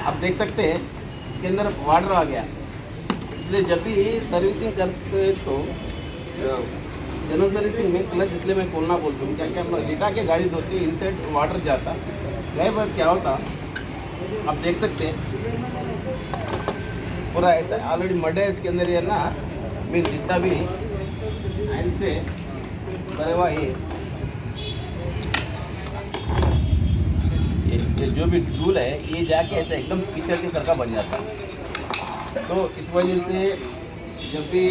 आप देख सकते हैं इसके अंदर वाटर आ गया। इसलिए जब भी सर्विसिंग करते तो जनरल सर्विसिंग में क्लच इसलिए मैं खोलना बोलता हूँ, क्या क्या हम लिटा के गाड़ी धोती इनसाइड वाटर जाता गए, बस क्या होता आप देख सकते हैं पूरा ऐसा ऑलरेडी मड है इसके अंदर। ये ना मैं जितना भी आइन से करे हुआ ये जो भी धूल है ये जाके ऐसा एकदम कीचड़ के सर का बन जाता है। तो इस वजह से जब भी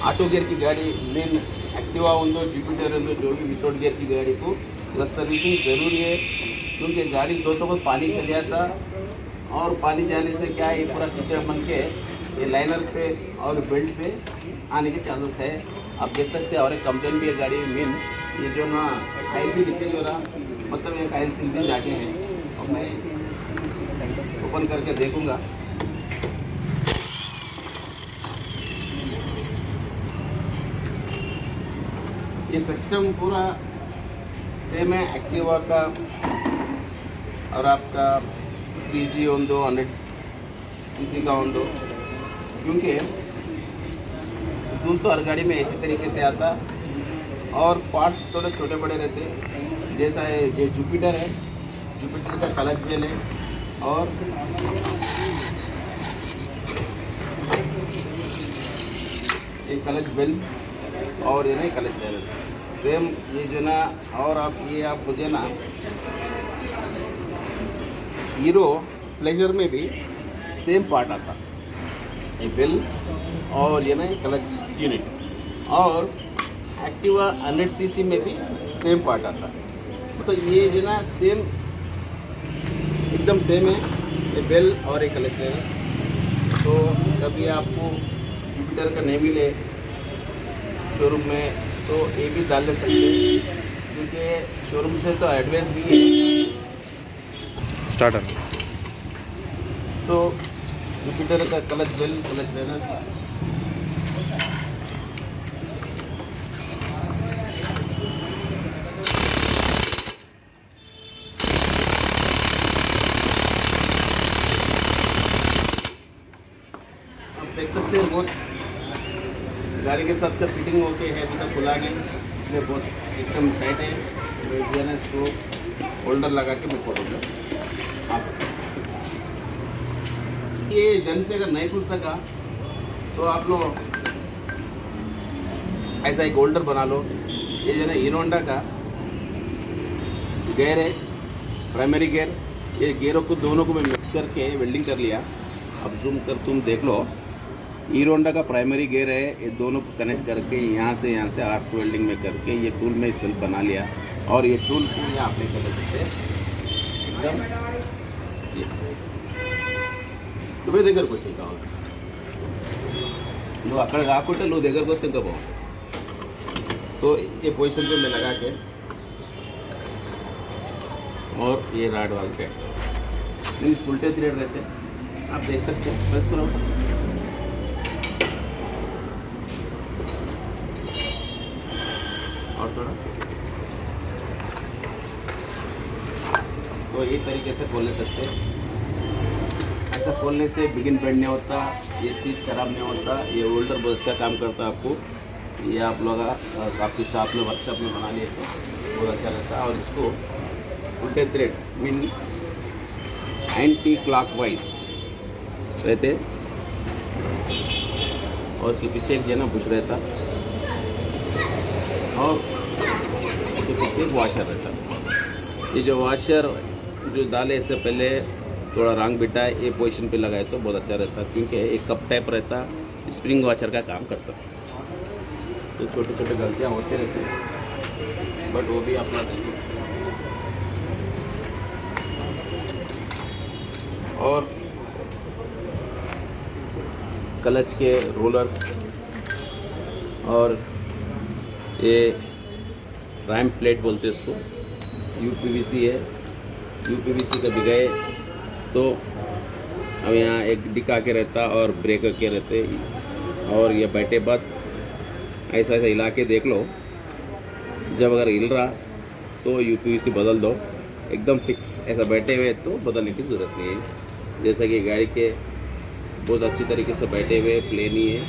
ऑटो गियर की गाड़ी मेन एक्टिवा उंदो जुपिटर उंदो जो भी विदाउट गियर की गाड़ी को प्लस सर्विसिंग ज़रूरी है, क्योंकि गाड़ी दो तो बहुत पानी चल जाता और पानी जाने से क्या है ये पूरा कीचड़ बन के ये लाइनर पे और बेल्ट पे आने के चांसेस है। आप देख सकते हैं। और एक कंप्लेन भी है गाड़ी में मेन ये जो ना आयल भी लीकेज हो रहा, मतलब एक आयल सील भी जाके हैं और मैं ओपन करके देखूँगा। ये सिस्टम पूरा सेम है एक्टिवा का और आपका 3G उंदो 100cc का उंदो, क्योंकि दूध तो हर गाड़ी में इसी तरीके से आता और पार्ट्स थोड़े छोटे बड़े रहते हैं। जैसा है ये जुपिटर है, जुपिटर का क्लच बेल है और ये क्लच बेल और ये ना क्लच बेल सेम ये जो ना। और आप ये आप मुझे ना हीरो प्लेजर में भी सेम पार्ट आता, ये बेल और ये ना क्लच यूनिट, और एक्टिवा 100cc में भी सेम पार्ट आता। तो ये जो ना सेम एकदम सेम है ये बेल और एक क्लच है। तो कभी आपको जुपिटर का नहीं मिले शोरूम में तो ये भी डाल दे सकते हैं, क्योंकि शोरूम से तो एडवांस नहीं है स्टार्टर। तो जुपिटर का क्लच बेल क्लच लेना। आप देख सकते हैं बहुत गाड़ी के साथ का फिटिंग ओके है, अभी तक खुला नहीं इसलिए बहुत एकदम टाइट है। मैं इसको होल्डर लगा के मैं खोलूँगा। आप ये ढंग से अगर नहीं खुल सका तो आप लोग ऐसा एक होल्डर बना लो। ये जो है हीरो होंडा का गेयर है, प्राइमरी गेयर, ये गेयरों को दोनों को मैं मिक्स करके वेल्डिंग कर लिया। अब जूम कर तुम देख लो, हीरो होंडा का प्राइमरी गेयर है, ये दोनों को कनेक्ट करके यहाँ से आर्क वेल्डिंग में करके ये टूल में सेल्फ बना लिया। और ये टूल को यहाँ अप्लाई कर सकते हैं एकदम तुम्हें देकर को सिंका लो अక్కడ కాకుంటే నువ్వు దగ్గరకు వస్తే ఇంకా బాగుంటుంది। तो ये पोजीशन पे मैं लगा के और ये राड वाल पे मीन्स उल्टे थ्रेड रहते हैं, आप देख सकते हैं। प्रेस करो और थोड़ा, तो ये तरीके से खोल सकते हैं। ऐसा खोलने से बिगिन बेंड नहीं होता, ये चीज़ ख़राब नहीं होता। ये होल्डर बहुत अच्छा काम करता है आपको। ये आप लोग काफ़ी शॉप में वर्कशॉप में बना लिए तो बहुत अच्छा लगता है। और इसको उल्टे थ्रेड मीन एंटी क्लॉकवाइज रहते और इसके पीछे एक जो ना बुश रहता और इसके पीछे एक वाशर रहता। ये जो वाशर जो डाले इससे पहले थोड़ा रंग बिटा है, ये पोजीशन पे लगाए तो बहुत अच्छा रहता, क्योंकि एक कप टाइप रहता, स्प्रिंग वाशर का काम करता। तो छोटे छोटे गलतियाँ होते रहती हैं, बट वो भी अपना देखो। और क्लच के रोलर्स और ये रैम प्लेट बोलते हैं इसको, यूपीवीसी है। यूपीवीसी का बिगाए तो अब यहाँ एक डिक आके रहता और ब्रेक के रहते, और ये बैठे बाद ऐसा हिला के देख लो। जब अगर हिल रहा तो यूपीवीसी बदल दो एकदम फिक्स ऐसा बैठे हुए तो बदलने की ज़रूरत नहीं है। जैसा कि गाड़ी के बहुत अच्छी तरीके से बैठे हुए प्ले नहीं है,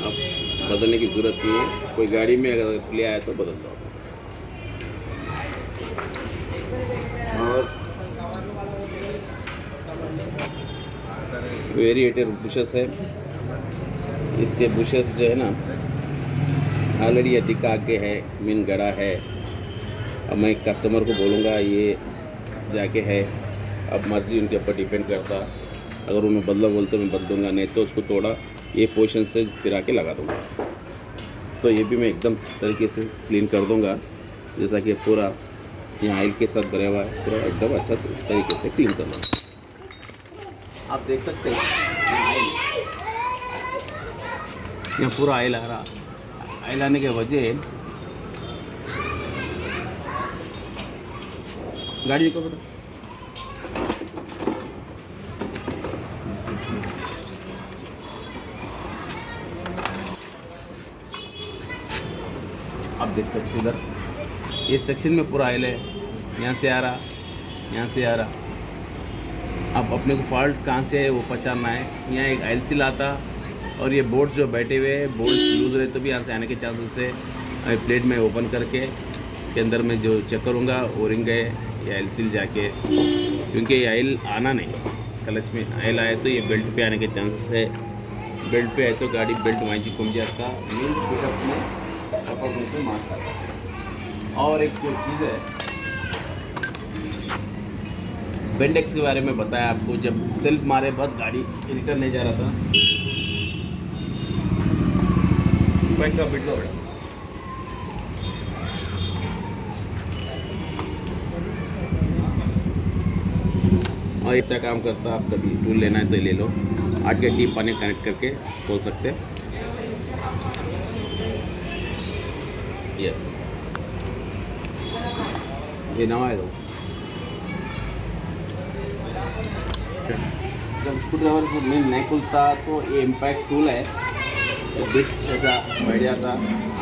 अब बदलने की ज़रूरत नहीं है। कोई गाड़ी में अगर प्ले आया तो बदल दो। और वेरिएटर बुशेस है, इसके बुशेस जो है ना ऑलरेडी ये दिखा के है, मीन गड़ा है। अब मैं कस्टमर को बोलूँगा ये जाके है, अब मर्ज़ी उनके ऊपर डिपेंड करता। अगर उन्हें बदला बोलते मैं बदल दूँगा, नहीं तो उसको थोड़ा ये पोजीशन से फिरा के लगा दूँगा। तो ये भी मैं एकदम तरीके से क्लीन कर दूँगा, जैसा कि पूरा यहाँ ऑयल के साथ भरा हुआ है, पूरा एकदम अच्छा तरीके से क्लीन कर दूँगा। आप देख सकते हैं ऑयल, यहाँ पूरा ऑयल आ रहा। ऑयल आने के वजह गाड़ी को बेटा आप देख सकते हैं इधर ये सेक्शन में पूरा ऑयल है, यहाँ से आ रहा, यहाँ से आ रहा। अब अपने को फॉल्ट कहाँ से है वो पहचानना है। यहाँ एक एलसी लाता और ये बोर्ड्स जो बैठे हुए हैं, बोर्ड्स लूज रहे तो भी यहाँ से आने के चांसेस है। प्लेट में ओपन करके इसके अंदर में जो चेक करूँगा वो रिंग है या एलसी जाके, क्योंकि ये ऑयल आना नहीं, क्लच में ऑयल आए तो ये बेल्ट पे आने के चांसेस है। बेल्ट पे आए तो गाड़ी बेल्ट वहीं घूम जाता, मीन पिकअप में सपोर्ट से मार खाता। और एक जो चीज़ है बेंडेक्स के बारे में बताया आपको, जब सेल्फ मारे बाद गाड़ी रिटर्न नहीं जा रहा था। बाइक का बिट दो बेटा। और अच्छा काम करता, आप कभी टूल लेना है तो ले लो। 8 के टी पानी कनेक्ट करके खोल सकते हैं। यस, ये नवा है। जब स्क्रू ड्राइवर से मेन नहीं खुलता तो ये इम्पैक्ट टूल है, तो बिट ऐसा बैठ जाता।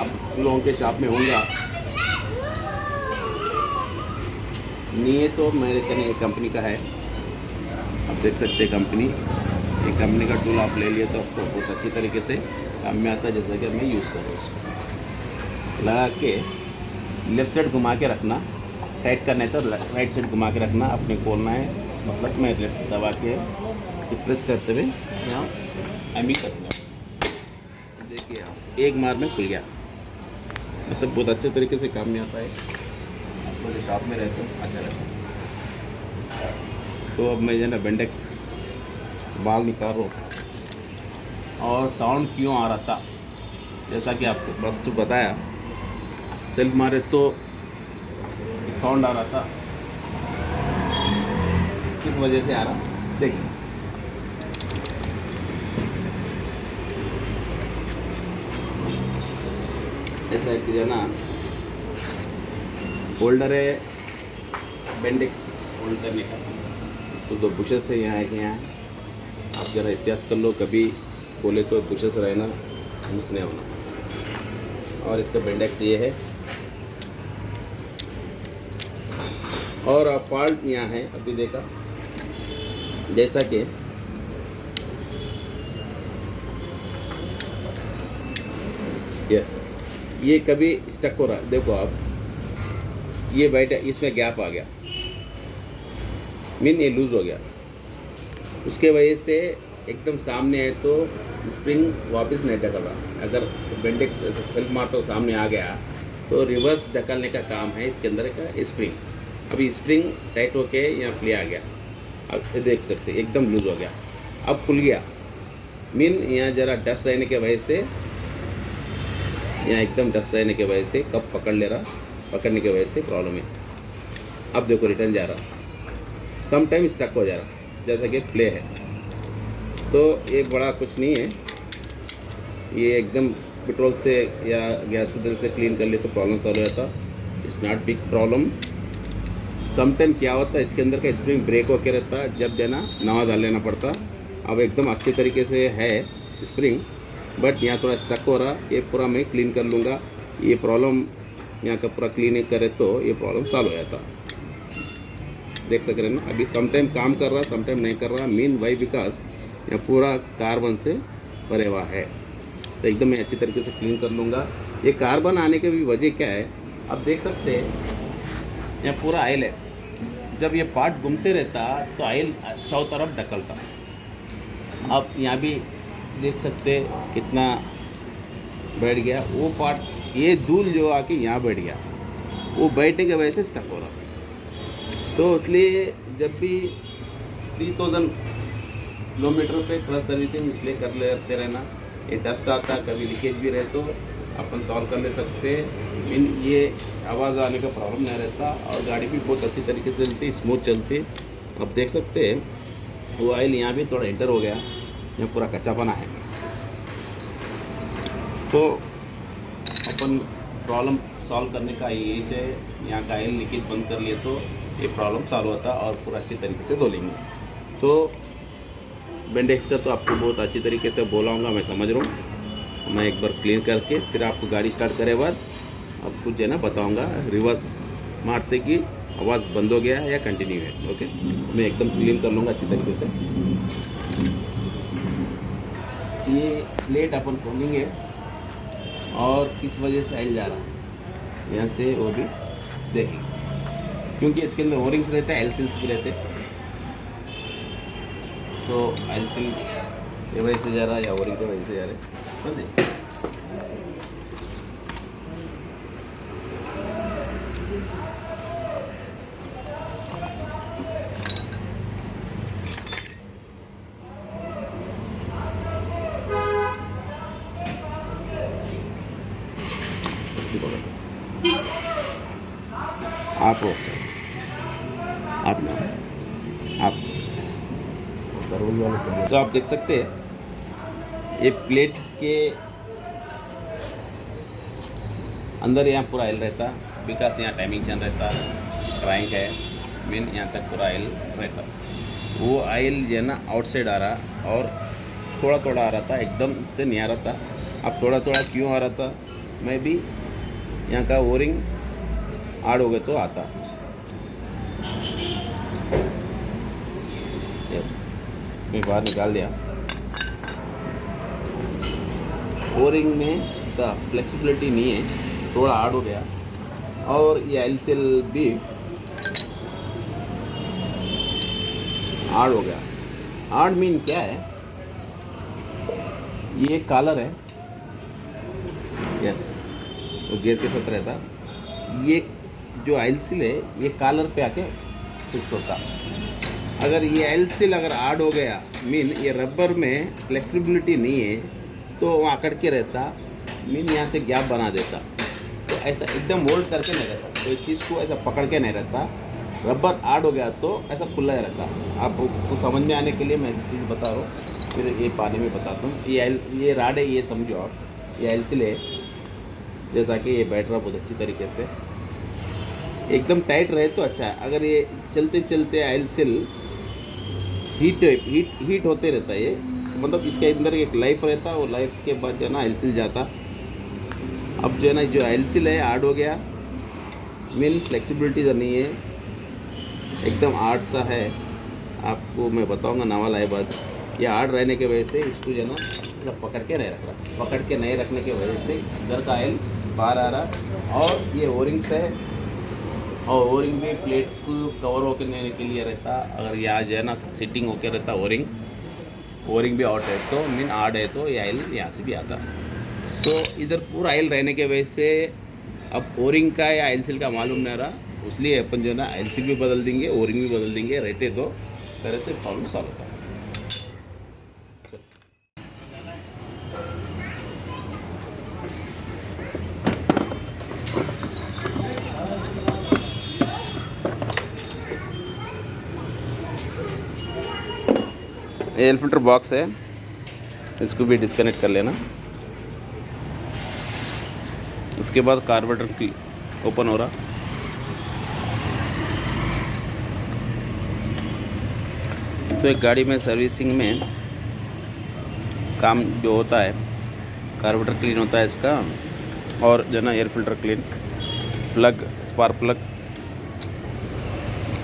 आप लोगों के शॉप में होगा नहीं है तो मेरे कहने कंपनी का है, आप देख सकते हैं कंपनी, ये कंपनी का टूल आप ले लिए तो आपको बहुत अच्छी तरीके से काम में आता है। जैसा कि मैं यूज़ कर रहा हूँ, उसको लगा के लेफ़्ट साइड घुमा के रखना, टाइट करना है तो राइट साइड घुमा के रखना। अपने खोलना है मतलब मैं लेफ्ट दबा के इसको प्रेस करते हुए यहाँ एमी करूँगा। देखिए आप एक मार में खुल गया, मतलब बहुत अच्छे तरीके से काम में आता है। आप मेरे शॉप में रहते हो अच्छा रहता है। तो अब मैं जो है ना बेंडेक्स बाल निकाल रहा हूँ। और साउंड क्यों आ रहा था, जैसा कि आपको बस तो बताया, सेल्फ मारे तो साउंड आ रहा था, किस वजह से आ रहा देखिए। ऐसा है कि जो ना होल्डर है बेंडेक्स होल्ड करने का, इसको 2 बुशेस है, यहाँ है कि यहाँ। आप ज़रा एहतियात कर लो, कभी बोले तो बुशेस रहना मिस नहीं होना। और इसका बेंडेक्स ये है। और फॉल्ट यहाँ है, अभी देखा जैसा कि यस, ये कभी स्टक हो रहा, देखो आप ये बैठे, इसमें गैप आ गया, मीन ये लूज़ हो गया, उसके वजह से एकदम सामने है तो स्प्रिंग वापस नहीं ढकल रहा। अगर बेंडेक्स ऐसे सेल्फ मारता तो सामने आ गया तो रिवर्स ढकलने का काम है इसके अंदर का स्प्रिंग। अभी स्प्रिंग टाइट होके यहाँ प्ले आ गया, अब ये देख सकते हैं एकदम लूज़ हो गया, अब खुल गया। मीन यहाँ ज़रा डस्ट रहने के वजह से, यहाँ एकदम डस्ट रहने के वजह से कप पकड़ ले रहा, पकड़ने की वजह से प्रॉब्लम है। अब देखो रिटर्न जा रहा, सम टाइम स्टक हो जा रहा, जैसा कि प्ले है। तो ये बड़ा कुछ नहीं है, ये एकदम पेट्रोल से या गैस के तेल से क्लीन कर ले तो प्रॉब्लम सॉल्व हो जाता। It's not big problem. Some time क्या होता है, इसके अंदर का स्प्रिंग ब्रेक होकर रहता, जब देना नवा डाल लेना पड़ता। अब एकदम अच्छी तरीके से है स्प्रिंग, बट यहाँ थोड़ा स्टक हो रहा, ये पूरा मैं क्लीन कर लूँगा। ये प्रॉब्लम यहाँ का पूरा क्लीन करे तो ये प्रॉब्लम सॉल्व हो जाता। देख सक रहे हैं ना, अभी समटाइम काम कर रहा, समटाइम नहीं कर रहा, मीन वाई बिकॉज यह पूरा कार्बन से भरे हुआ है। तो एकदम मैं अच्छी तरीके से क्लीन कर लूँगा। ये कार्बन आने की भी वजह क्या है, आप देख सकते हैं यह पूरा ऑयल है, जब ये पार्ट घूमते रहता तो ऑयल चारों तरफ ढकलता। आप यहाँ भी देख सकते हैं कितना बैठ गया वो पार्ट, ये धूल जो आके यहाँ बैठ गया, वो बैठने की वजह से स्टक हो रहा। तो इसलिए जब भी 3000 किलोमीटर पे क्रश सर्विसिंग इसलिए कर लेते रहना। ये डस्ट आता, कभी लीकेज भी रहे तो अपन सॉल्व कर ले सकते हैं। इन ये आवाज़ आने का प्रॉब्लम नहीं रहता और गाड़ी भी बहुत अच्छी तरीके से चलती, स्मूथ चलती। आप देख सकते हैं वो ऑयल यहाँ भी थोड़ा एंटर हो गया, यहाँ पूरा कच्चापना है। तो अपन प्रॉब्लम सॉल्व करने का ये है, यहाँ का ऑयल लीकेज बंद कर लिए तो ये प्रॉब्लम सॉल्व होता और पूरा अच्छी तरीके से धो लेंगे। तो बेंडेक्स का तो आपको बहुत अच्छी तरीके से बोलाऊँगा, मैं समझ रहा हूँ। मैं एक बार क्लीन करके फिर आपको गाड़ी स्टार्ट करे बाद आपको जो है ना बताऊँगा रिवर्स मारते कि आवाज़ बंद हो गया या कंटिन्यू है। ओके, मैं एकदम क्लीन कर लूँगा अच्छी तरीके से। ये प्लेट अपन खोलेंगे और किस वजह से ऑयल जा रहा है यहाँ से वो भी देखेंगे, क्योंकि इसके अंदर ओरिंग्स रहते हैं, एल सील्स भी रहते हैं। तो एल सील की वजह से जा रहा है या ओरिंग की वजह से जा रहा है, तो देखिए। आप हो सर, आप ना आप तो आप देख सकते हैं ये प्लेट के अंदर यहाँ पूरा ऑयल रहता, बिकॉज यहाँ टाइमिंग चैन रहता, क्रैंक है मेन, यहाँ तक पूरा ऑयल रहता। वो ऑयल जो है ना आउटसाइड आ रहा और थोड़ा थोड़ा आ रहा था, एकदम से नहीं आ रहा था। अब थोड़ा थोड़ा क्यों आ रहा था, मैं भी यहाँ का ओरिंग आड़ हो गए तो आता। यस, मैं बाहर निकाल दिया। ओरिंग में द फ्लेक्सिबिलिटी नहीं है, थोड़ा हार्ड हो गया। और ये एल सील भी हार्ड हो गया। हार्ड मीन क्या है, ये कॉलर है, यस वो गियर के साथ रहता। ये जो एल सील है ये कॉलर पे आके फिक्स होता। अगर ये एल सील अगर हार्ड हो गया मीन ये रबर में फ्लेक्सिबिलिटी नहीं है तो वो अकड़ के रहता, मीन यहाँ से गैप बना देता। तो ऐसा एकदम होल्ड करके नहीं रहता, कोई चीज़ को ऐसा पकड़ के नहीं रहता। रबर हार्ड हो गया तो ऐसा खुला ही रहता। आपको समझ में आने के लिए मैं ऐसी चीज़ बता रहा हूँ, फिर ये पानी में बताता हूँ। ये राड है, ये समझो आप, ये एल सील है, जैसा कि ये बैठ रहा बहुत अच्छी तरीके से। एकदम टाइट रहे तो अच्छा है। अगर ये चलते चलते एल सील हीट होते रहता है, ये मतलब इसके अंदर एक लाइफ रहता, वो लाइफ के बाद जो है ना एल सील जाता। अब जो है ना जो एल सील है हार्ड हो गया, मीन फ्लेक्सिबिलिटी तो नहीं है, एकदम हार्ड सा है। आपको मैं बताऊंगा नवा लाए बाद। ये हार्ड रहने की वजह से इसको जो है ना पकड़ के नहीं रख रहा, पकड़ के नहीं रखने की वजह से इधर का ऑयल बाहर आ रहा। और ये ओरिंग्स है, और ओरिंग भी प्लेट को कवर होने के लिए रहता। अगर यहाँ जो है ना सिटिंग होकर रहता ओरिंग भी आउट है तो मीन हार्ड है तो ये ऑयल यहाँ से भी आता। सो इधर पूरा ऑयल रहने के वजह से अब ओरिंग का या एल सील का मालूम नहीं रहा, इसलिए अपन जो है ना एल सील भी बदल देंगे, ओरिंग भी बदल देंगे, रहते तो प्रॉब्लम सॉल्व होता। एयर फिल्टर बॉक्स है, इसको भी डिस्कनेक्ट कर लेना। उसके बाद कार्बोरेटर ओपन हो रहा। तो एक गाड़ी में सर्विसिंग में काम जो होता है, कार्बोरेटर क्लीन होता है इसका, और जो ना air filter clean, plug spark plug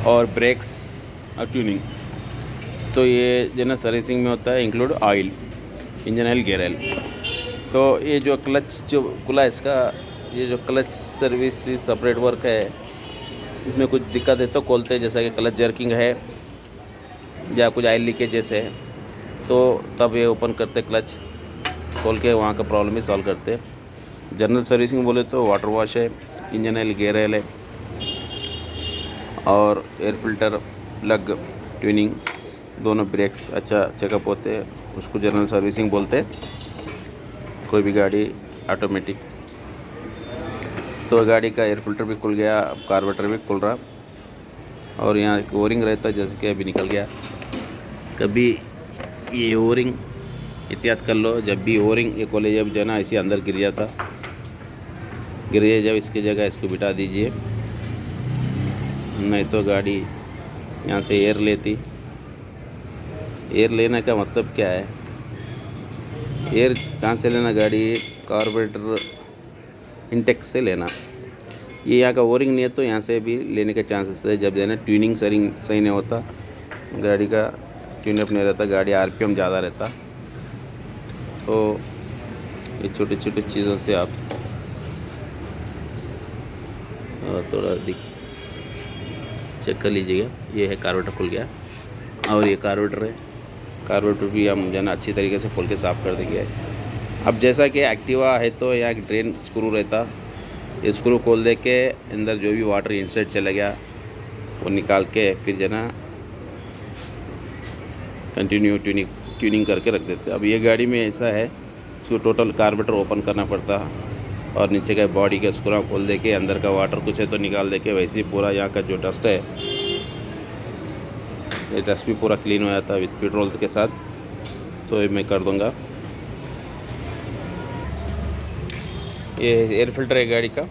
और ब्रेक्स और ट्यूनिंग। तो ये जो ना सर्विसिंग में होता है include oil, engine oil, gear oil. तो ये जो क्लच जो खुला है इसका, ये जो क्लच सर्विस सेपरेट वर्क है, इसमें कुछ दिक्कत है तो खोलते हैं, जैसा कि क्लच जर्किंग है या कुछ ऑयल लीकेज जैसे है, तो तब ये ओपन करते क्लच खोल के वहाँ का प्रॉब्लम ही सॉल्व करते हैं। जनरल सर्विसिंग बोले तो वाटर वॉश है, इंजन ऑयल, गियर ऑयल है और एयर फिल्टर, प्लग, ट्यूनिंग, दोनों ब्रेक्स अच्छा चेकअप होते हैं, उसको जनरल सर्विसिंग बोलते हैं। कोई भी गाड़ी ऑटोमेटिक। तो गाड़ी का एयर फिल्टर भी खुल गया, अब कार्बोरेटर भी खुल रहा, और यहाँ एक ओरिंग रहता है जैसे कि अभी निकल गया। कभी ये ओरिंग एहतियात कर लो, जब भी ओरिंग ये खोले जब जो है ना इसी अंदर गिर जाता, गिर जाए जब इसकी जगह इसको बिठा दीजिए, नहीं तो गाड़ी यहाँ से एयर लेती। एयर लेने का मतलब क्या है? एयर कहाँ से लेना? गाड़ी कार्बोरेटर इंटेक से लेना। ये यहाँ का ओरिंग नहीं है तो यहाँ से भी लेने के चांसेस है। जब जो है ट्यूनिंग सही नहीं होता, गाड़ी का ट्यूनअप नहीं रहता, गाड़ी आरपीएम ज़्यादा रहता, तो ये छोटी छोटी चीज़ों से आप थोड़ा चेक कर लीजिएगा। ये है कार्बोरेटर खुल गया, और ये कार्बोरेटर है, कार्बोरेटर भी हम जो है अच्छी तरीके से खोल के साफ़ कर देंगे। अब जैसा कि एक्टिवा है तो यहाँ एक ड्रेन स्क्रू रहता, ये स्क्रू खोल दे के अंदर जो भी वाटर इनसाइड चला गया वो निकाल के फिर जो ना कंटिन्यू ट्यूनिंग करके रख देते। अब ये गाड़ी में ऐसा है, इसको टोटल कार्बोरेटर ओपन करना पड़ता और नीचे का बॉडी का स्क्रू खोल दे के अंदर का वाटर कुछ है तो निकाल दे के, वैसे ही पूरा यहाँ का जो डस्ट है ये डस्ट भी पूरा क्लीन हो जाता है विथ पेट्रोल के साथ। तो ये मैं कर दूँगा। ये एयर फिल्टर है गाड़ी का,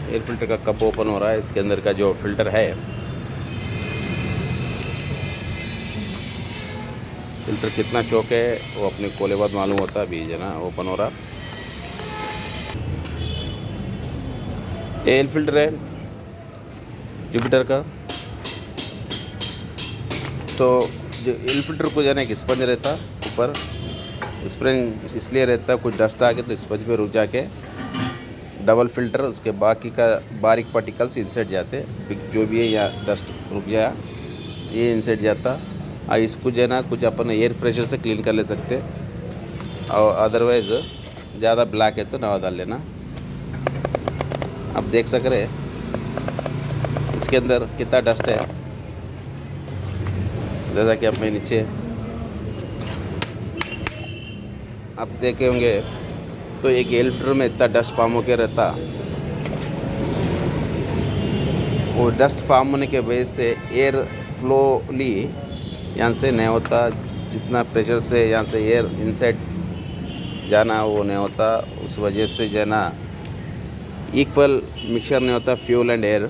एयर फिल्टर का कप ओपन हो रहा है। इसके अंदर का जो फिल्टर है, फिल्टर कितना चौक है वो अपने खोले बाद मालूम होता है। अभी जो ना ओपन हो रहा, एयर फिल्टर है जुपिटर का। तो जो एयर फिल्टर को जाने एक स्पंज रहता ऊपर, स्प्रिंग इसलिए रहता है कुछ डस्ट आ गया तो स्पंज पे रुक जाके डबल फिल्टर, उसके बाकी का बारीक पार्टिकल्स इनसेट जाते, जो भी है या डस्ट रुक गया ये इनसेट जाता। और इसको जो है ना कुछ अपन एयर प्रेशर से क्लीन कर ले सकते, और अदरवाइज़ ज़्यादा ब्लैक है तो नवा डाल लेना। आप देख सक रहे इसके अंदर कितना डस्ट है, जैसा कि आप मैं नीचे आप देखे होंगे तो एक एयर फिल्टर में इतना डस्ट फॉर्म होकर रहता। वो डस्ट फॉर्म होने के वजह से एयर फ्लोली यहाँ से नहीं होता, जितना प्रेशर से यहाँ से एयर इनसाइड जाना वो नहीं होता। उस वजह से जो है ना इक्वल मिक्सचर नहीं होता फ्यूल एंड एयर,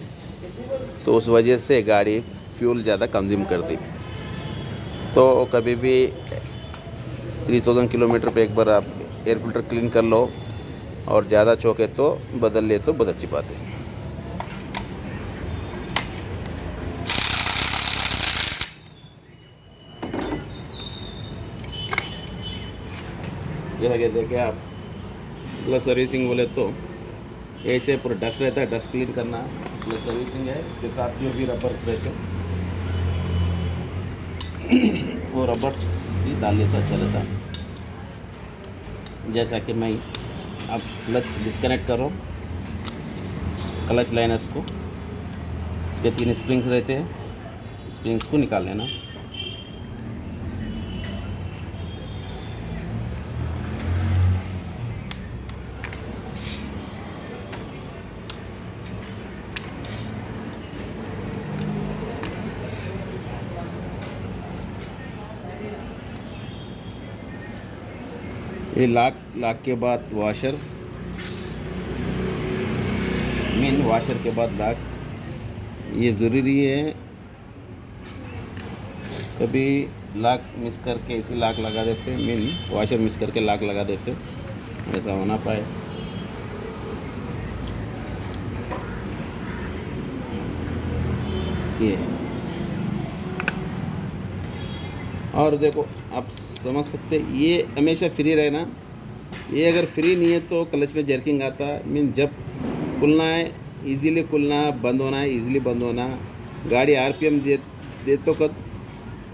तो उस वजह से गाड़ी फ्यूल ज़्यादा कंज्यूम करती। तो कभी भी 3000 किलोमीटर पे एक बार आप एयर फिल्टर क्लीन कर लो, और ज़्यादा चौके तो बदल ले तो बहुत अच्छी बात है। जैसा कि देखे आप प्लस सर्विसिंग बोले तो ये चाहे पूरा डस्ट रहता है, डस्ट क्लीन करना प्लस सर्विसिंग है। इसके साथ जो भी रबर्स रहते वो रबर्स भी डाल लेता, अच्छा रहता। जैसा कि मैं अब क्लच डिस्कनेक्ट करो, क्लच लाइनर्स को, इसके 3 स्प्रिंग्स रहते हैं, स्प्रिंग्स को निकाल लेना। ये लाक के बाद वाशर, मेन वाशर के बाद लाक, ये ज़रूरी है। कभी लाक मिस करके इसी लाक लगा देते, मेन वाशर मिस करके लाक लगा देते, ऐसा होना पाए। ये और देखो आप समझ सकते ये हमेशा फ्री रहना। ये अगर फ्री नहीं है तो क्लच में जर्किंग आता मीन जब खुलना है इजीली खुलना, बंद होना है इजीली बंद होना। गाड़ी आरपीएम दे तो कद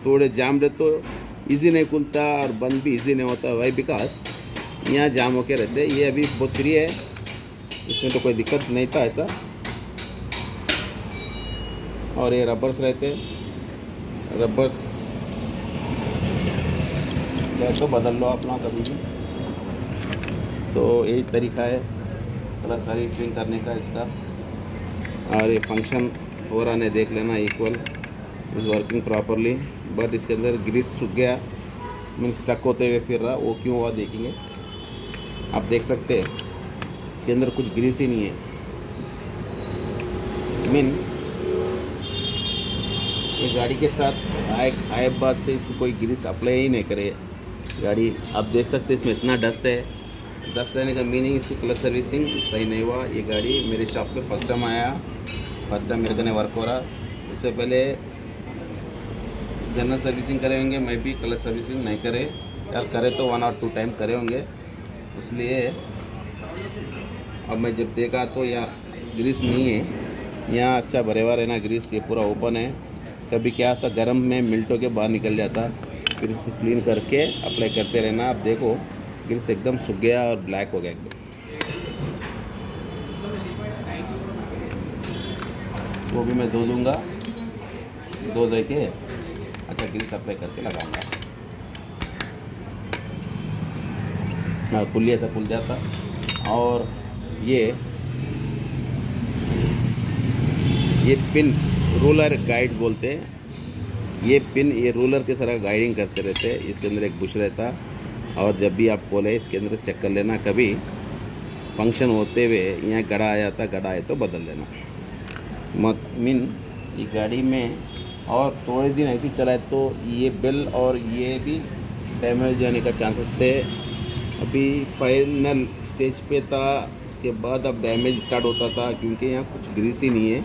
थोड़े जाम रहे तो इजी नहीं खुलता और बंद भी इजी नहीं होता। वाई बिकॉज यहाँ जाम होके रहते। ये अभी बहुत फ्री है, इसमें तो कोई दिक्कत नहीं था ऐसा। और ये रबर्स रहते, रबर्स तो बदल लो अपना कभी भी। तो यही तरीका है प्लस सर्विसिंग करने का इसका। और ये फंक्शन हो रहा है देख लेना, equal is working properly. But इसके अंदर ग्रीस सूख गया मीन स्टक होते हुए फिर रहा, वो क्यों हुआ देखेंगे। आप देख सकते हैं इसके अंदर कुछ ग्रीस ही नहीं है मीन ये गाड़ी के साथ आए बाद से इसको कोई ग्रीस अप्लाई ही नहीं करे गाड़ी। आप देख सकते हैं इसमें इतना डस्ट है। डस्ट रहने का मीनिंग इसकी क्लच सर्विसिंग सही नहीं हुआ। ये गाड़ी मेरे शॉप पे फर्स्ट टाइम आया, फर्स्ट टाइम मेरे को नहीं वर्क हो रहा। इससे पहले जनरल सर्विसिंग करे होंगे, मैं भी क्लच सर्विसिंग नहीं करे यार, करे तो 1 और 2 टाइम करे होंगे। इसलिए अब मैं जब देखा तो यहाँ ग्रीस नहीं है, यहाँ अच्छा भरे हुआ रहना ग्रीस। ये पूरा ओपन है, कभी क्या था गर्म में मिल्ट होके बाहर निकल जाता, फिर उसको क्लीन करके अप्लाई करते रहना। आप देखो ग्रीस एकदम सूख गया और ब्लैक हो गया एकदम। वो भी मैं धो दूँगा, धो दे के अच्छा ग्रीस अप्लाई करके लगाऊंगा। हाँ खुली ऐसा खुल जाता। और ये पिन रोलर गाइड बोलते हैं। ये पिन ये रोलर के सारा गाइडिंग करते रहते हैं। इसके अंदर एक बुश रहता और जब भी आप खोले इसके अंदर चेक कर लेना। कभी फंक्शन होते हुए यहाँ गड़ा आ जाता, गड़ा आए तो बदल देना मत मीन ये गाड़ी में। और थोड़े दिन ऐसे चलाए तो ये बेल और ये भी डैमेज जाने का चांसेस थे। अभी फाइनल स्टेज पे था, इसके बाद अब डैमेज स्टार्ट होता था क्योंकि यहाँ कुछ ग्रीस ही नहीं है,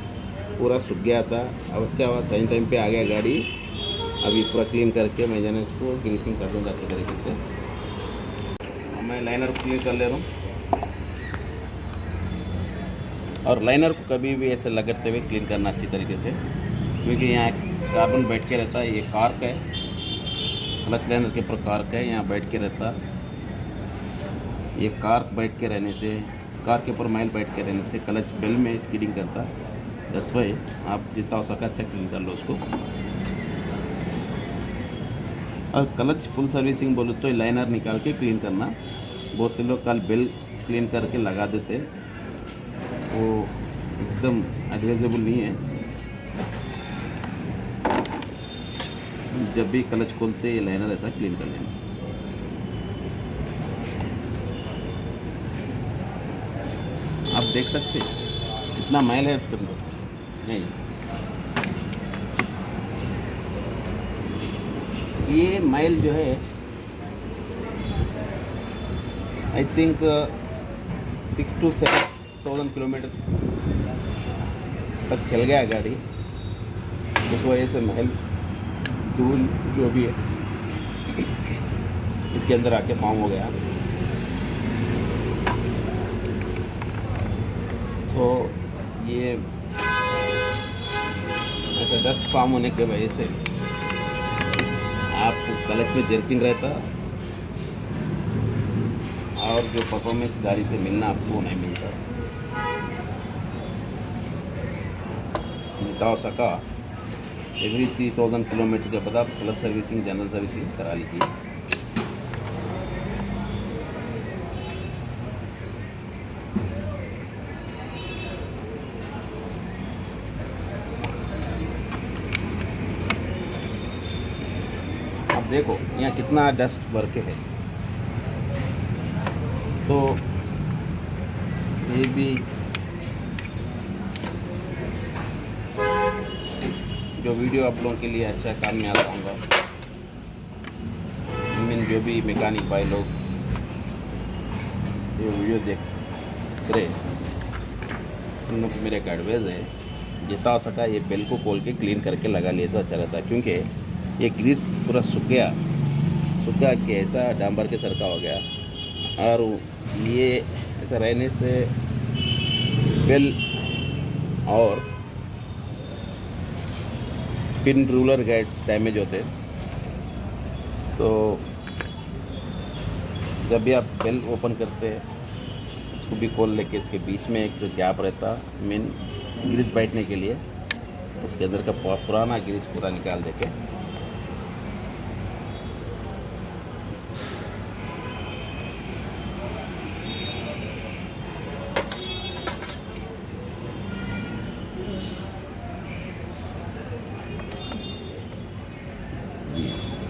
पूरा सूख गया था। अब अच्छा हुआ सही टाइम पे आ गया गाड़ी। अभी पूरा क्लीन करके मैं जाने इसको ग्रीसिंग कर दूँगा अच्छे तरीके से। मैं लाइनर को क्लीन कर ले रहा हूँ और लाइनर को कभी भी ऐसे लगते हुए क्लीन करना अच्छी तरीके से, क्योंकि यहाँ कार्बन बैठ के रहता है। ये कार्क है, क्लच लाइनर के ऊपर कार्क है, यहाँ बैठ के रहता। ये कार्क बैठ के रहने से, कार के ऊपर माइल बैठ के रहने से क्लच बेल में स्कीडिंग करता। दस भाई आप जितना हो सका अच्छा क्लीन कर लो उसको। और क्लच फुल सर्विसिंग बोलो तो लाइनर निकाल के क्लीन करना। बहुत से लोग कल बेल क्लीन करके लगा देते, वो एकदम एडवाइजेबल नहीं है। जब भी क्लच खोलते लाइनर ऐसा क्लीन कर लेना। आप देख सकते हैं कितना मैल है उसके अंदर। नहीं ये माइल जो है आई थिंक 6 to 7,000 किलोमीटर तक चल गया गाड़ी। उस वजह से माइल धूल जो भी है इसके अंदर आके फॉर्म हो गया। तो ये ऐसा डस्ट फॉर्म होने की वजह से आपको क्लच में जर्किंग रहता और जो परफॉर्मेंस गाड़ी से मिलना आपको नहीं मिलता। जितना हो सका एवरी 3,000 किलोमीटर के बाद आप क्लच सर्विसिंग जनरल सर्विसिंग करा लीजिए। देखो यहाँ कितना डस्ट भर के है। तो ये भी जो वीडियो आप लोगों के लिए अच्छा काम में आता हूँगा। मीन जो भी मैकेनिक भाई लोग ये वीडियो देख रहे उन लोग मेरे एक एडवाइस है जितना हो सका ये बेल को खोल के क्लीन करके लगा लिए तो अच्छा रहता है, क्योंकि ये ग्रीस पूरा सूख के ऐसा डांबर के सर का हो गया। और ये ऐसा रहने से बेल और पिन रूलर गाइड्स डैमेज होते। तो जब भी आप बेल ओपन करते हैं इसको भी खोल लेके इसके बीच में एक गैप रहता मेन ग्रीस बैठने के लिए, उसके अंदर का पुराना ग्रीस पूरा निकाल देके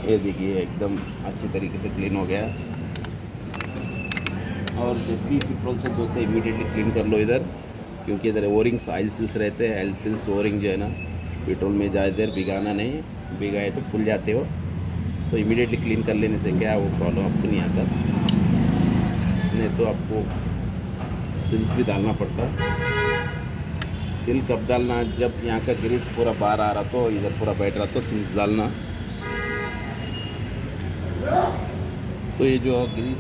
ये देखिए एकदम अच्छी तरीके से क्लीन हो गया। और जब भी पेट्रोल से धोते हैं इमीडिएटली क्लीन कर लो इधर, क्योंकि इधर ओरिंग्स ऑयल सील्स रहते हैं। ऑयल सील्स ओरिंग जो है ना पेट्रोल में ज़्यादा देर भिगाना नहीं, भिगाए तो फूल जाते हो। तो इमीडिएटली क्लीन कर लेने से क्या वो प्रॉब्लम आपको नहीं आता, नहीं तो आपको सील्स भी डालना पड़ता। सील कब डालना, जब यहाँ का ग्रीस पूरा बाहर आ रहा तो इधर पूरा बैठ रहा तो सील्स डालना। तो ये जो ग्रीस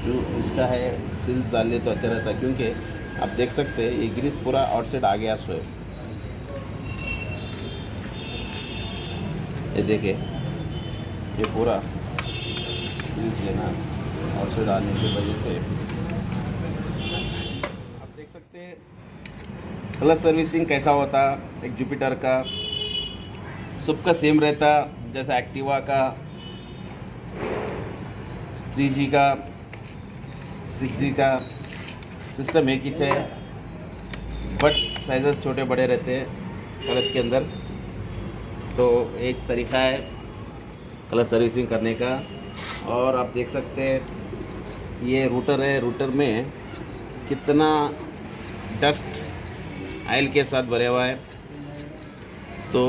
जो इसका है सील्स डाल ले तो अच्छा रहता है, क्योंकि आप देख सकते हैं ये ग्रीस पूरा आउटसाइड आ गया। सो ये देखिए ये पूरा ग्रीस लेना आउटसाइड आने की वजह से आप देख सकते हैं। कलर सर्विसिंग कैसा होता एक जुपिटर का सबका सेम रहता, जैसा एक्टिवा का 3G का 6G का सिस्टम एक ही है, बट साइजेस छोटे बड़े रहते हैं क्लच के अंदर। तो एक तरीका है कलर सर्विसिंग करने का। और आप देख सकते हैं ये रूटर है, रूटर में कितना डस्ट ऑयल के साथ भरा हुआ है। तो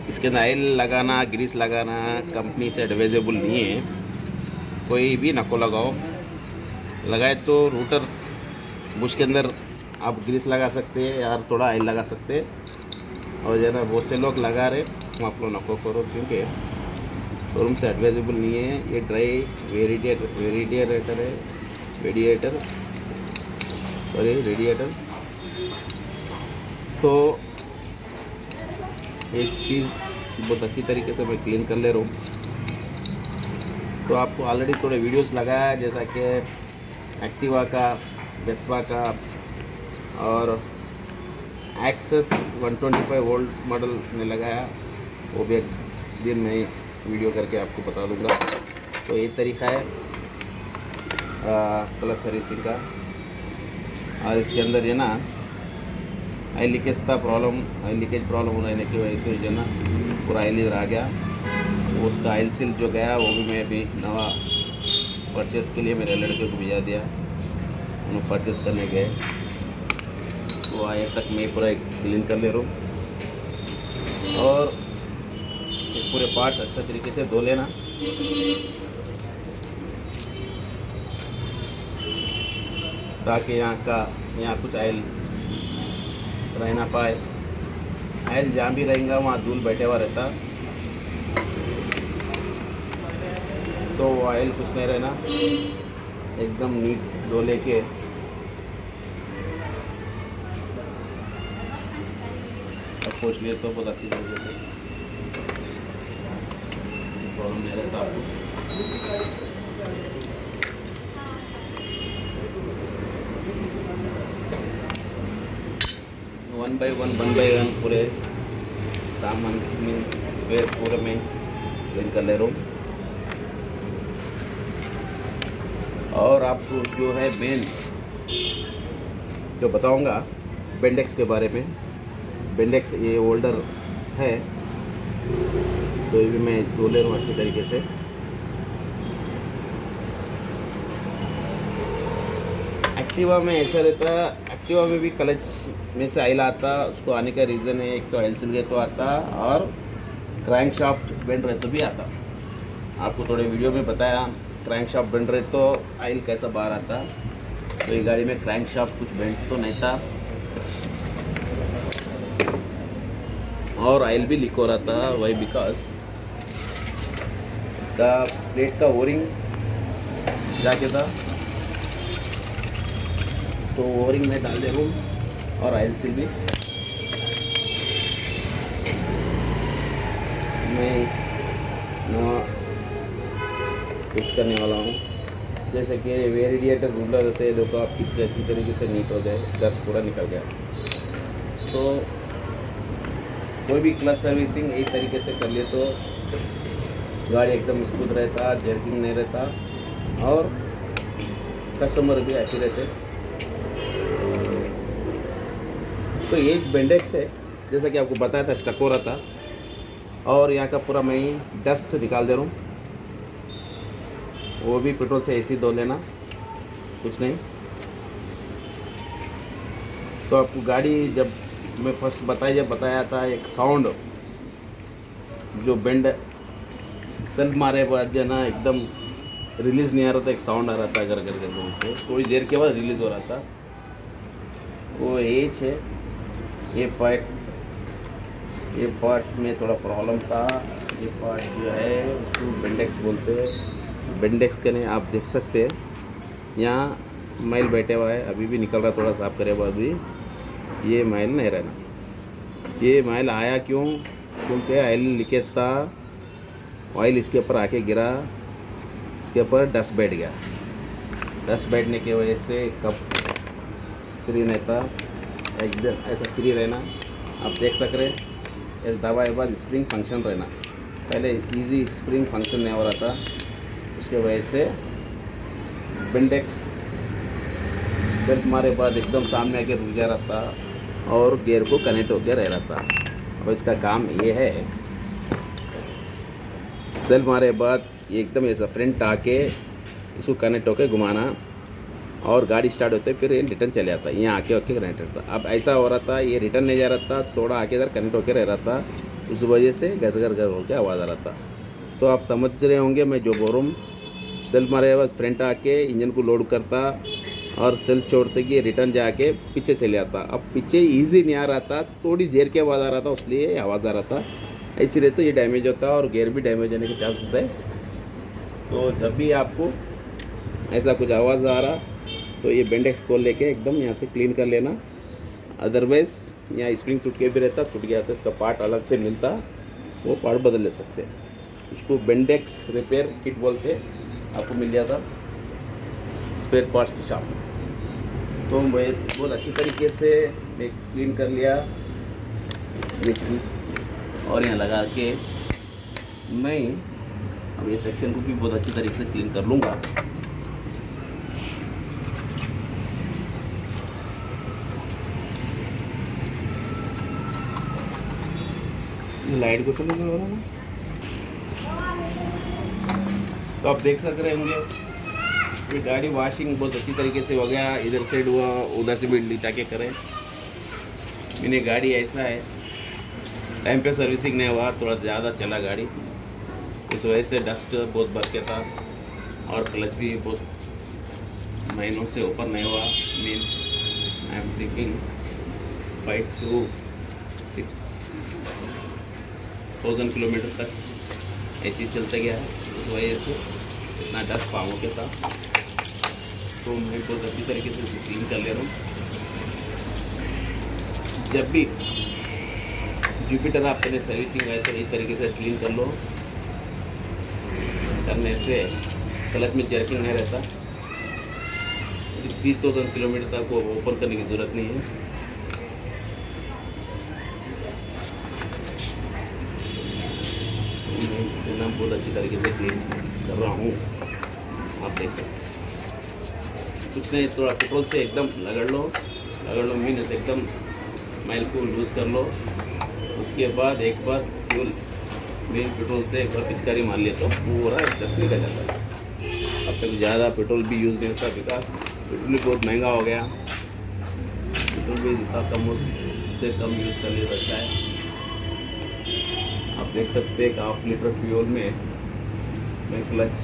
इसके अंदर ऑयल लगाना ग्रीस लगाना कंपनी से एडवाइजेबल नहीं है, कोई भी नको लगाओ। लगाए तो रूटर बुश के अंदर आप ग्रीस लगा सकते हैं या थोड़ा ऑयल लगा सकते हैं। और जो है ना बहुत से लोग लगा रहे, तुम आप लोग नको करो, क्योंकि शोरूम से एडवाइजेबल नहीं है। ये ड्राई रेडिएटर है, रेडिएटर। तो एक चीज़ बहुत अच्छी तरीके से मैं क्लीन कर ले रहा हूँ। तो आपको ऑलरेडी थोड़े वीडियोस लगाया है, जैसा कि एक्टिवा का, वेस्पा का और एक्सेस 125 वोल्ट मॉडल में लगाया, वो भी एक दिन में वीडियो करके आपको बता दूंगा। तो ये तरीका है कलर सर्विसिंग का। और इसके अंदर ये ना ऑयल लीकेज था प्रॉब्लम, ऑयल लीकेज प्रॉब्लम रहने की वजह से जो ना पूरा ऑयल इधर आ गया। वो उसका ऑयल सील जो गया वो भी मैं अभी नवा परचेस के लिए मेरे लड़के को भिजा दिया, उन्होंने परचेस करने गए। तो आए तक मैं पूरा एक क्लीन कर ले रहा हूँ। और ये पूरे पार्ट अच्छा तरीके से धो लेना। ताकि यहाँ कुछ ऑयल रह ना पाए। ऑयल जहाँ भी रहेगा वहाँ धूल बैठे हुआ रहता, तो ऑयल कुछ नहीं रहना, एकदम नीट धो लेके पोंछ लिए तो बहुत अच्छी तरीके से प्रॉब्लम नहीं रहता आपको। वन बाय वन पूरे सामान स्पेयर पूरे में क्लीन कर ले रहा हूँ। और आपको जो है मेन जो बताऊंगा बेंडेक्स के बारे में। बेंडेक्स ये होल्डर है, तो ये भी मैं धो ले रहा हूँ अच्छी तरीके से। एक्टिवा में ऐसा रहता, एक्टिवा में भी क्लच में से ऑयल आता, उसको आने का रीज़न है एक तो ऑयल सिल गया तो आता, और क्रैंक शाफ्ट बेंड रहे तो भी आता। आपको थोड़े वीडियो में बताया क्रैंक शाफ्ट बेंड रहे तो ऑयल कैसा बाहर आता। तो ये गाड़ी में क्रैंक शाफ्ट कुछ बेंट तो नहीं था और ऑयल भी लीक हो रहा था, वही बिकॉज इसका प्लेट का ओरिंग जाके था, तो ओरिंग में डाल दे रूम और ऑयल सील भी मैं फिक्स करने वाला हूँ। जैसे कि रेडिएटर रूलर से देखो आपकी अच्छी तरीके से नीट हो गए, डस्ट पूरा निकल गया। तो कोई भी क्लच सर्विसिंग एक तरीके से कर लिए तो गाड़ी एकदम स्मूथ रहता, जर्किंग नहीं रहता और कस्टमर भी हैप्पी रहते। तो ये बेंडेक्स है, जैसा कि आपको बताया था स्टक हो रहा था और यहाँ का पूरा मैं डस्ट निकाल दे रहा हूँ। वो भी पेट्रोल से ऐसे ही धो लेना, कुछ नहीं। तो आपको गाड़ी जब मैं फर्स्ट बताया था एक साउंड जो बेंड सेल्फ मारे बाद जो ना एकदम रिलीज़ नहीं आ रहा था, एक साउंड आ रहा था अगर करके थोड़ी देर के बाद रिलीज़ हो रहा था। वो एज है, ये पार्ट में थोड़ा प्रॉब्लम था। ये पार्ट जो है उसको बेंडेक्स बोलते हैं। बेंडेक्स के नहीं आप देख सकते हैं, यहाँ मैल बैठे हुआ है, अभी भी निकल रहा, थोड़ा साफ करे बाद भी ये मैल नहीं रहना। ये मैल आया क्यों? क्योंकि ऑयल लीकेज था, ऑयल इसके ऊपर आके गिरा, इसके ऊपर डस्ट बैठ गया। डस्ट बैठने की वजह से कप फ्री नहीं था, एकदम ऐसा फ्री रहना। आप देख सक रहे इस दवा के बाद स्प्रिंग फंक्शन रहना। पहले इजी स्प्रिंग फंक्शन नहीं हो रहा था, उसके वजह से बेंडेक्स सेल्फ मारे बाद एकदम सामने आके रुक जा रहा था और गियर को कनेक्ट होकर रह रहा था। अब इसका काम ये है, सेल्फ मारे बाद ये एकदम ऐसा फ्रंट आके इसको कनेक्ट होकर घुमाना और गाड़ी स्टार्ट होते फिर ये रिटर्न चले जाता, यहाँ आके होके कनेक्ट रहता। अब ऐसा हो रहा था, ये रिटर्न नहीं जा रहा था, थोड़ा आके इधर कनेक्ट होकर रह रहा था, उस वजह से घर होकर आवाज़ आ रहा था। तो आप समझ रहे होंगे मैं जो बोल रहा हूँ। सेल्फ मारे बाद फ्रंट आके इंजन को लोड करता और सेल्फ छोड़ते कि रिटर्न जाके पीछे चले आता। अब पीछे इजी नहीं आ रहा था, थोड़ी देर के आवाज़ आ रहा था, इसलिए आवाज़ आ रहा था। ऐसी रहते तो ये डैमेज होता और गियर भी डैमेज होने के चांसेस है। तो जब भी आपको ऐसा कुछ आवाज़ आ रहा तो ये बेंडेक्स खोल लेके एकदम यहाँ से क्लीन कर लेना। अदरवाइज़ यहाँ स्प्रिंग टूट के भी रहता, टूट गया तो इसका पार्ट अलग से मिलता, वो पार्ट बदल ले सकते हैं। उसको बेंडेक्स रिपेयर किट बोलते, आपको मिल जाता स्पेयर पार्ट्स की शॉप में। तो मैं बहुत अच्छी तरीके से मैं क्लीन कर लिया ये चीज़ और यहाँ लगा के मैं अब ये सेक्शन को भी बहुत अच्छी तरीके से क्लीन कर लूँगा। लाइट को चलो हो रहा है, तो आप देख सक रहे होंगे ये गाड़ी वॉशिंग बहुत अच्छी तरीके से हो गया। इधर साइड हुआ, उधर से भी लिटा के करें। मैंने गाड़ी ऐसा है टाइम पे सर्विसिंग नहीं हुआ, थोड़ा ज़्यादा चला गाड़ी, इस वजह से डस्ट बहुत भर के था और क्लच भी बहुत महीनों से ऊपर नहीं हुआ। Mean I am thinking 5 to 6,000 kilometre तक ऐसे ही चलता गया है, उस वजह से इतना डस्ट पाँव के था। तो मैं बहुत अच्छी तरीके से क्लीन कर ले रहा हूँ। जब भी जुपिटर आप पहले सर्विसिंग ऐसे इस तरीके से क्लीन कर लो, करने से क्लच में जर्किंग नहीं रहता। 30,000 किलोमीटर तक वो ओपन करने की ज़रूरत नहीं है। मैं बहुत अच्छी तरीके से क्लीन कर रहा हूँ, आप देख सकते हैं। कुछ नहीं, थोड़ा पेट्रोल से एकदम रगड़ लो मीन्स एकदम मैल को लूज़ कर लो। उसके बाद एक बार फ्यूल मेन पेट्रोल से एक बार पिचकारी मार लिया तो पूरा डस्ट निकल जाता है। अब तक ज़्यादा पेट्रोल भी यूज़ नहीं होता, बिकॉज पेट्रोल भी बहुत महंगा हो गया। पेट्रोल भी जितना कम उससे कम यूज़ कर लिया तो अच्छा है। आप देख सकते हैं कि 1/2 लीटर फ्यूल में मैं क्लच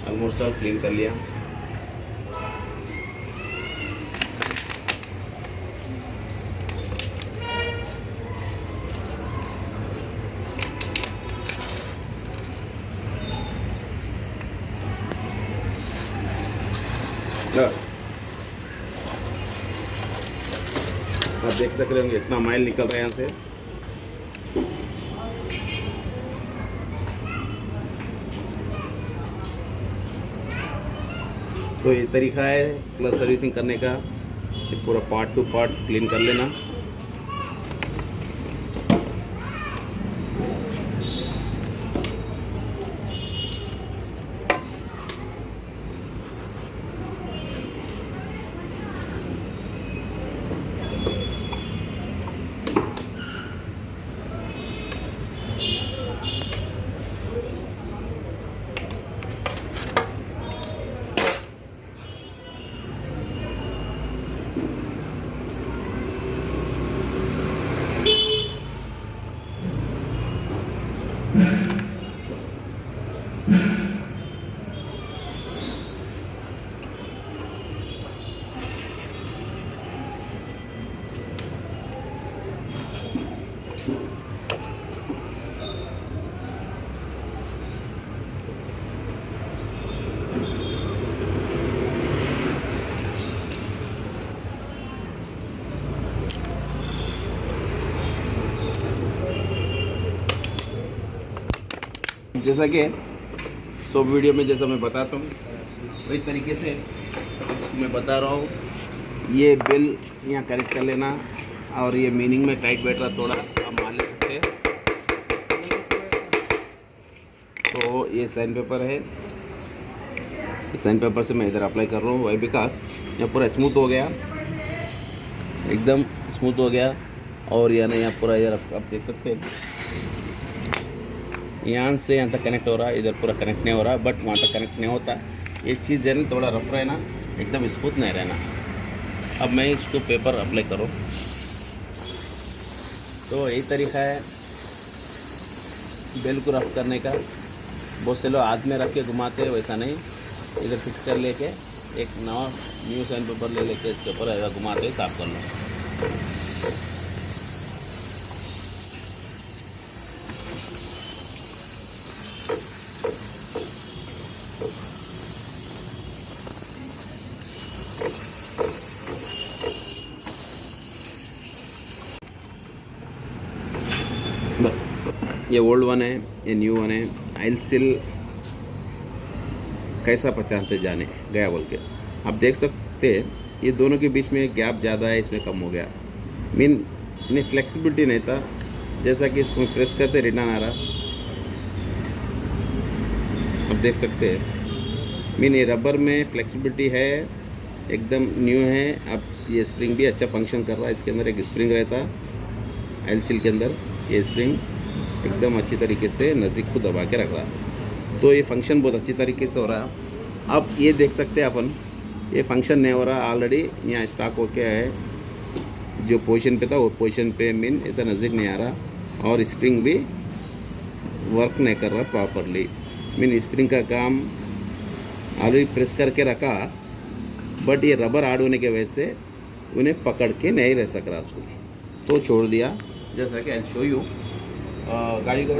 ऑलमोस्ट ऑल क्लीन कर लिया। आप देख सक रहे होंगे इतना माइल निकल रहा है यहाँ से। तो ये तरीका है क्लच सर्विसिंग करने का, ये पूरा पार्ट टू पार्ट क्लीन कर लेना। जैसा कि सब वीडियो में जैसा मैं बताता हूँ वही तरीके से मैं बता रहा हूँ। ये बिल यहाँ कनेक्ट कर लेना और ये मीनिंग में टाइट बैठ रहा थोड़ा आप मान ले सकते हैं। तो ये साइन पेपर है, इस साइन पेपर से मैं इधर अप्लाई कर रहा हूँ वाई बिकॉज यहाँ पूरा स्मूथ हो गया, एकदम स्मूथ हो गया। और यानी यहाँ पूरा इधर आप देख सकते हैं यहाँ से यहाँ तक कनेक्ट हो रहा है, इधर पूरा कनेक्ट नहीं हो रहा, बट वहाँ तक कनेक्ट नहीं होता। ये चीज़ है ना थोड़ा रफ रहना, एकदम स्मूथ नहीं रहना। अब मैं इसको पेपर अप्लाई करूँ तो यही तरीका है बेल को रफ करने का। बहुत से लोग हाथ में रख के घुमाते हैं, वैसा नहीं, इधर फिक्स कर लेके एक न्यू साइन पेपर ले लेके इसके ऊपर ऐसा घुमाते साफ कर लो। बस ये ओल्ड वन है, ये न्यू वन है। आइल सील कैसा पहचानते जाने गया बोल के आप देख सकते हैं। ये दोनों के बीच में गैप ज़्यादा है, इसमें कम हो गया। मीन फ्लेक्सिबिलिटी नहीं था, जैसा कि इसको प्रेस करते रिटर्न आ रहा, आप देख सकते हैं। मीन ये रबर में फ्लेक्सिबिलिटी है, एकदम न्यू है। अब ये स्प्रिंग भी अच्छा फंक्शन कर रहा है। इसके अंदर एक स्प्रिंग रहता है आइल सील के अंदर, ये स्प्रिंग एकदम अच्छी तरीके से नज़दीक को दबा के रख रहा है। तो ये फंक्शन बहुत अच्छी तरीके से हो रहा है। अब ये देख सकते हैं अपन, ये फंक्शन नहीं हो रहा, ऑलरेडी यहाँ स्टॉक हो गया है। जो पोजीशन पे था वो पोजीशन पे मीन ऐसा नज़दीक नहीं आ रहा, और स्प्रिंग भी वर्क नहीं कर रहा प्रॉपरली। मीन स्प्रिंग का काम ऑलरेडी प्रेस करके रखा, बट ये रबर हार्ड होने की वजह से उन्हें पकड़ के नहीं रह सक रहा उसको, तो छोड़ दिया। जैसा कि आई शो यू गाड़ी को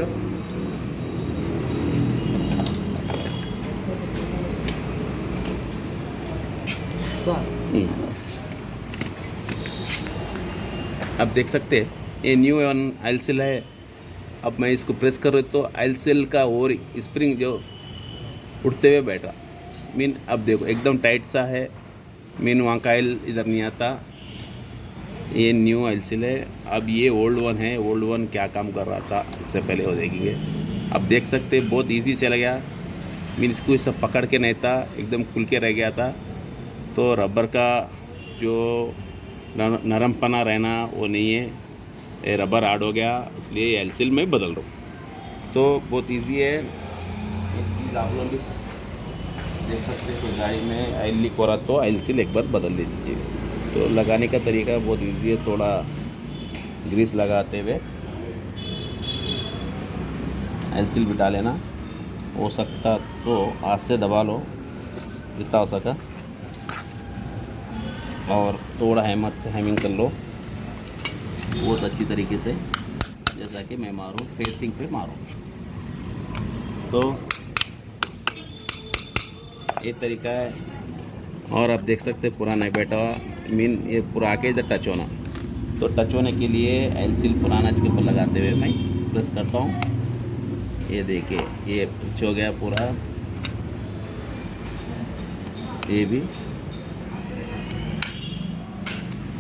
आप देख सकते हैं ये न्यू वन आइल सील है। अब मैं इसको प्रेस कर रहा हूँ तो आइल सील का और स्प्रिंग जो उठते हुए बैठा, मीन अब देखो एकदम टाइट सा है। मीन वहाँ का आइल इधर नहीं आता, ये न्यू आइल सील है। अब ये ओल्ड वन है, ओल्ड वन क्या काम कर रहा था इससे पहले वो देखेंगे। अब देख सकते हैं बहुत इजी चला गया। मीन इसको सब पकड़ के नहीं था, एकदम खुल के रह गया था। तो रबर का जो नरमपना रहना वो नहीं है, ये रबर हार्ड हो गया, इसलिए आइल सील में बदल रहा हूँ। तो बहुत इजी है। एक चीज़ आप लोग देख सकते हैं, कोई गाड़ी में आइल लीक हो रहा तो आइल सील एक बार बदल दीजिए। तो लगाने का तरीका बहुत इजी है, थोड़ा ग्रीस लगाते हुए आइल सील बिठा लेना। हो सकता तो हाथ से दबा लो जितना हो सका, और थोड़ा हैमर से हैमिंग कर लो बहुत अच्छी तरीके से, जैसा कि मैं मारूं फेसिंग पे मारूं। तो ये तरीका है। और आप देख सकते हैं पुराना बैठा हुआ मीन ये पूरा आके इधर टच होना, तो टच होने के लिए एल सील पुराना इसके ऊपर लगाते हुए मैं प्रेस करता हूँ। ये देखिए ये टच हो गया पूरा, ये भी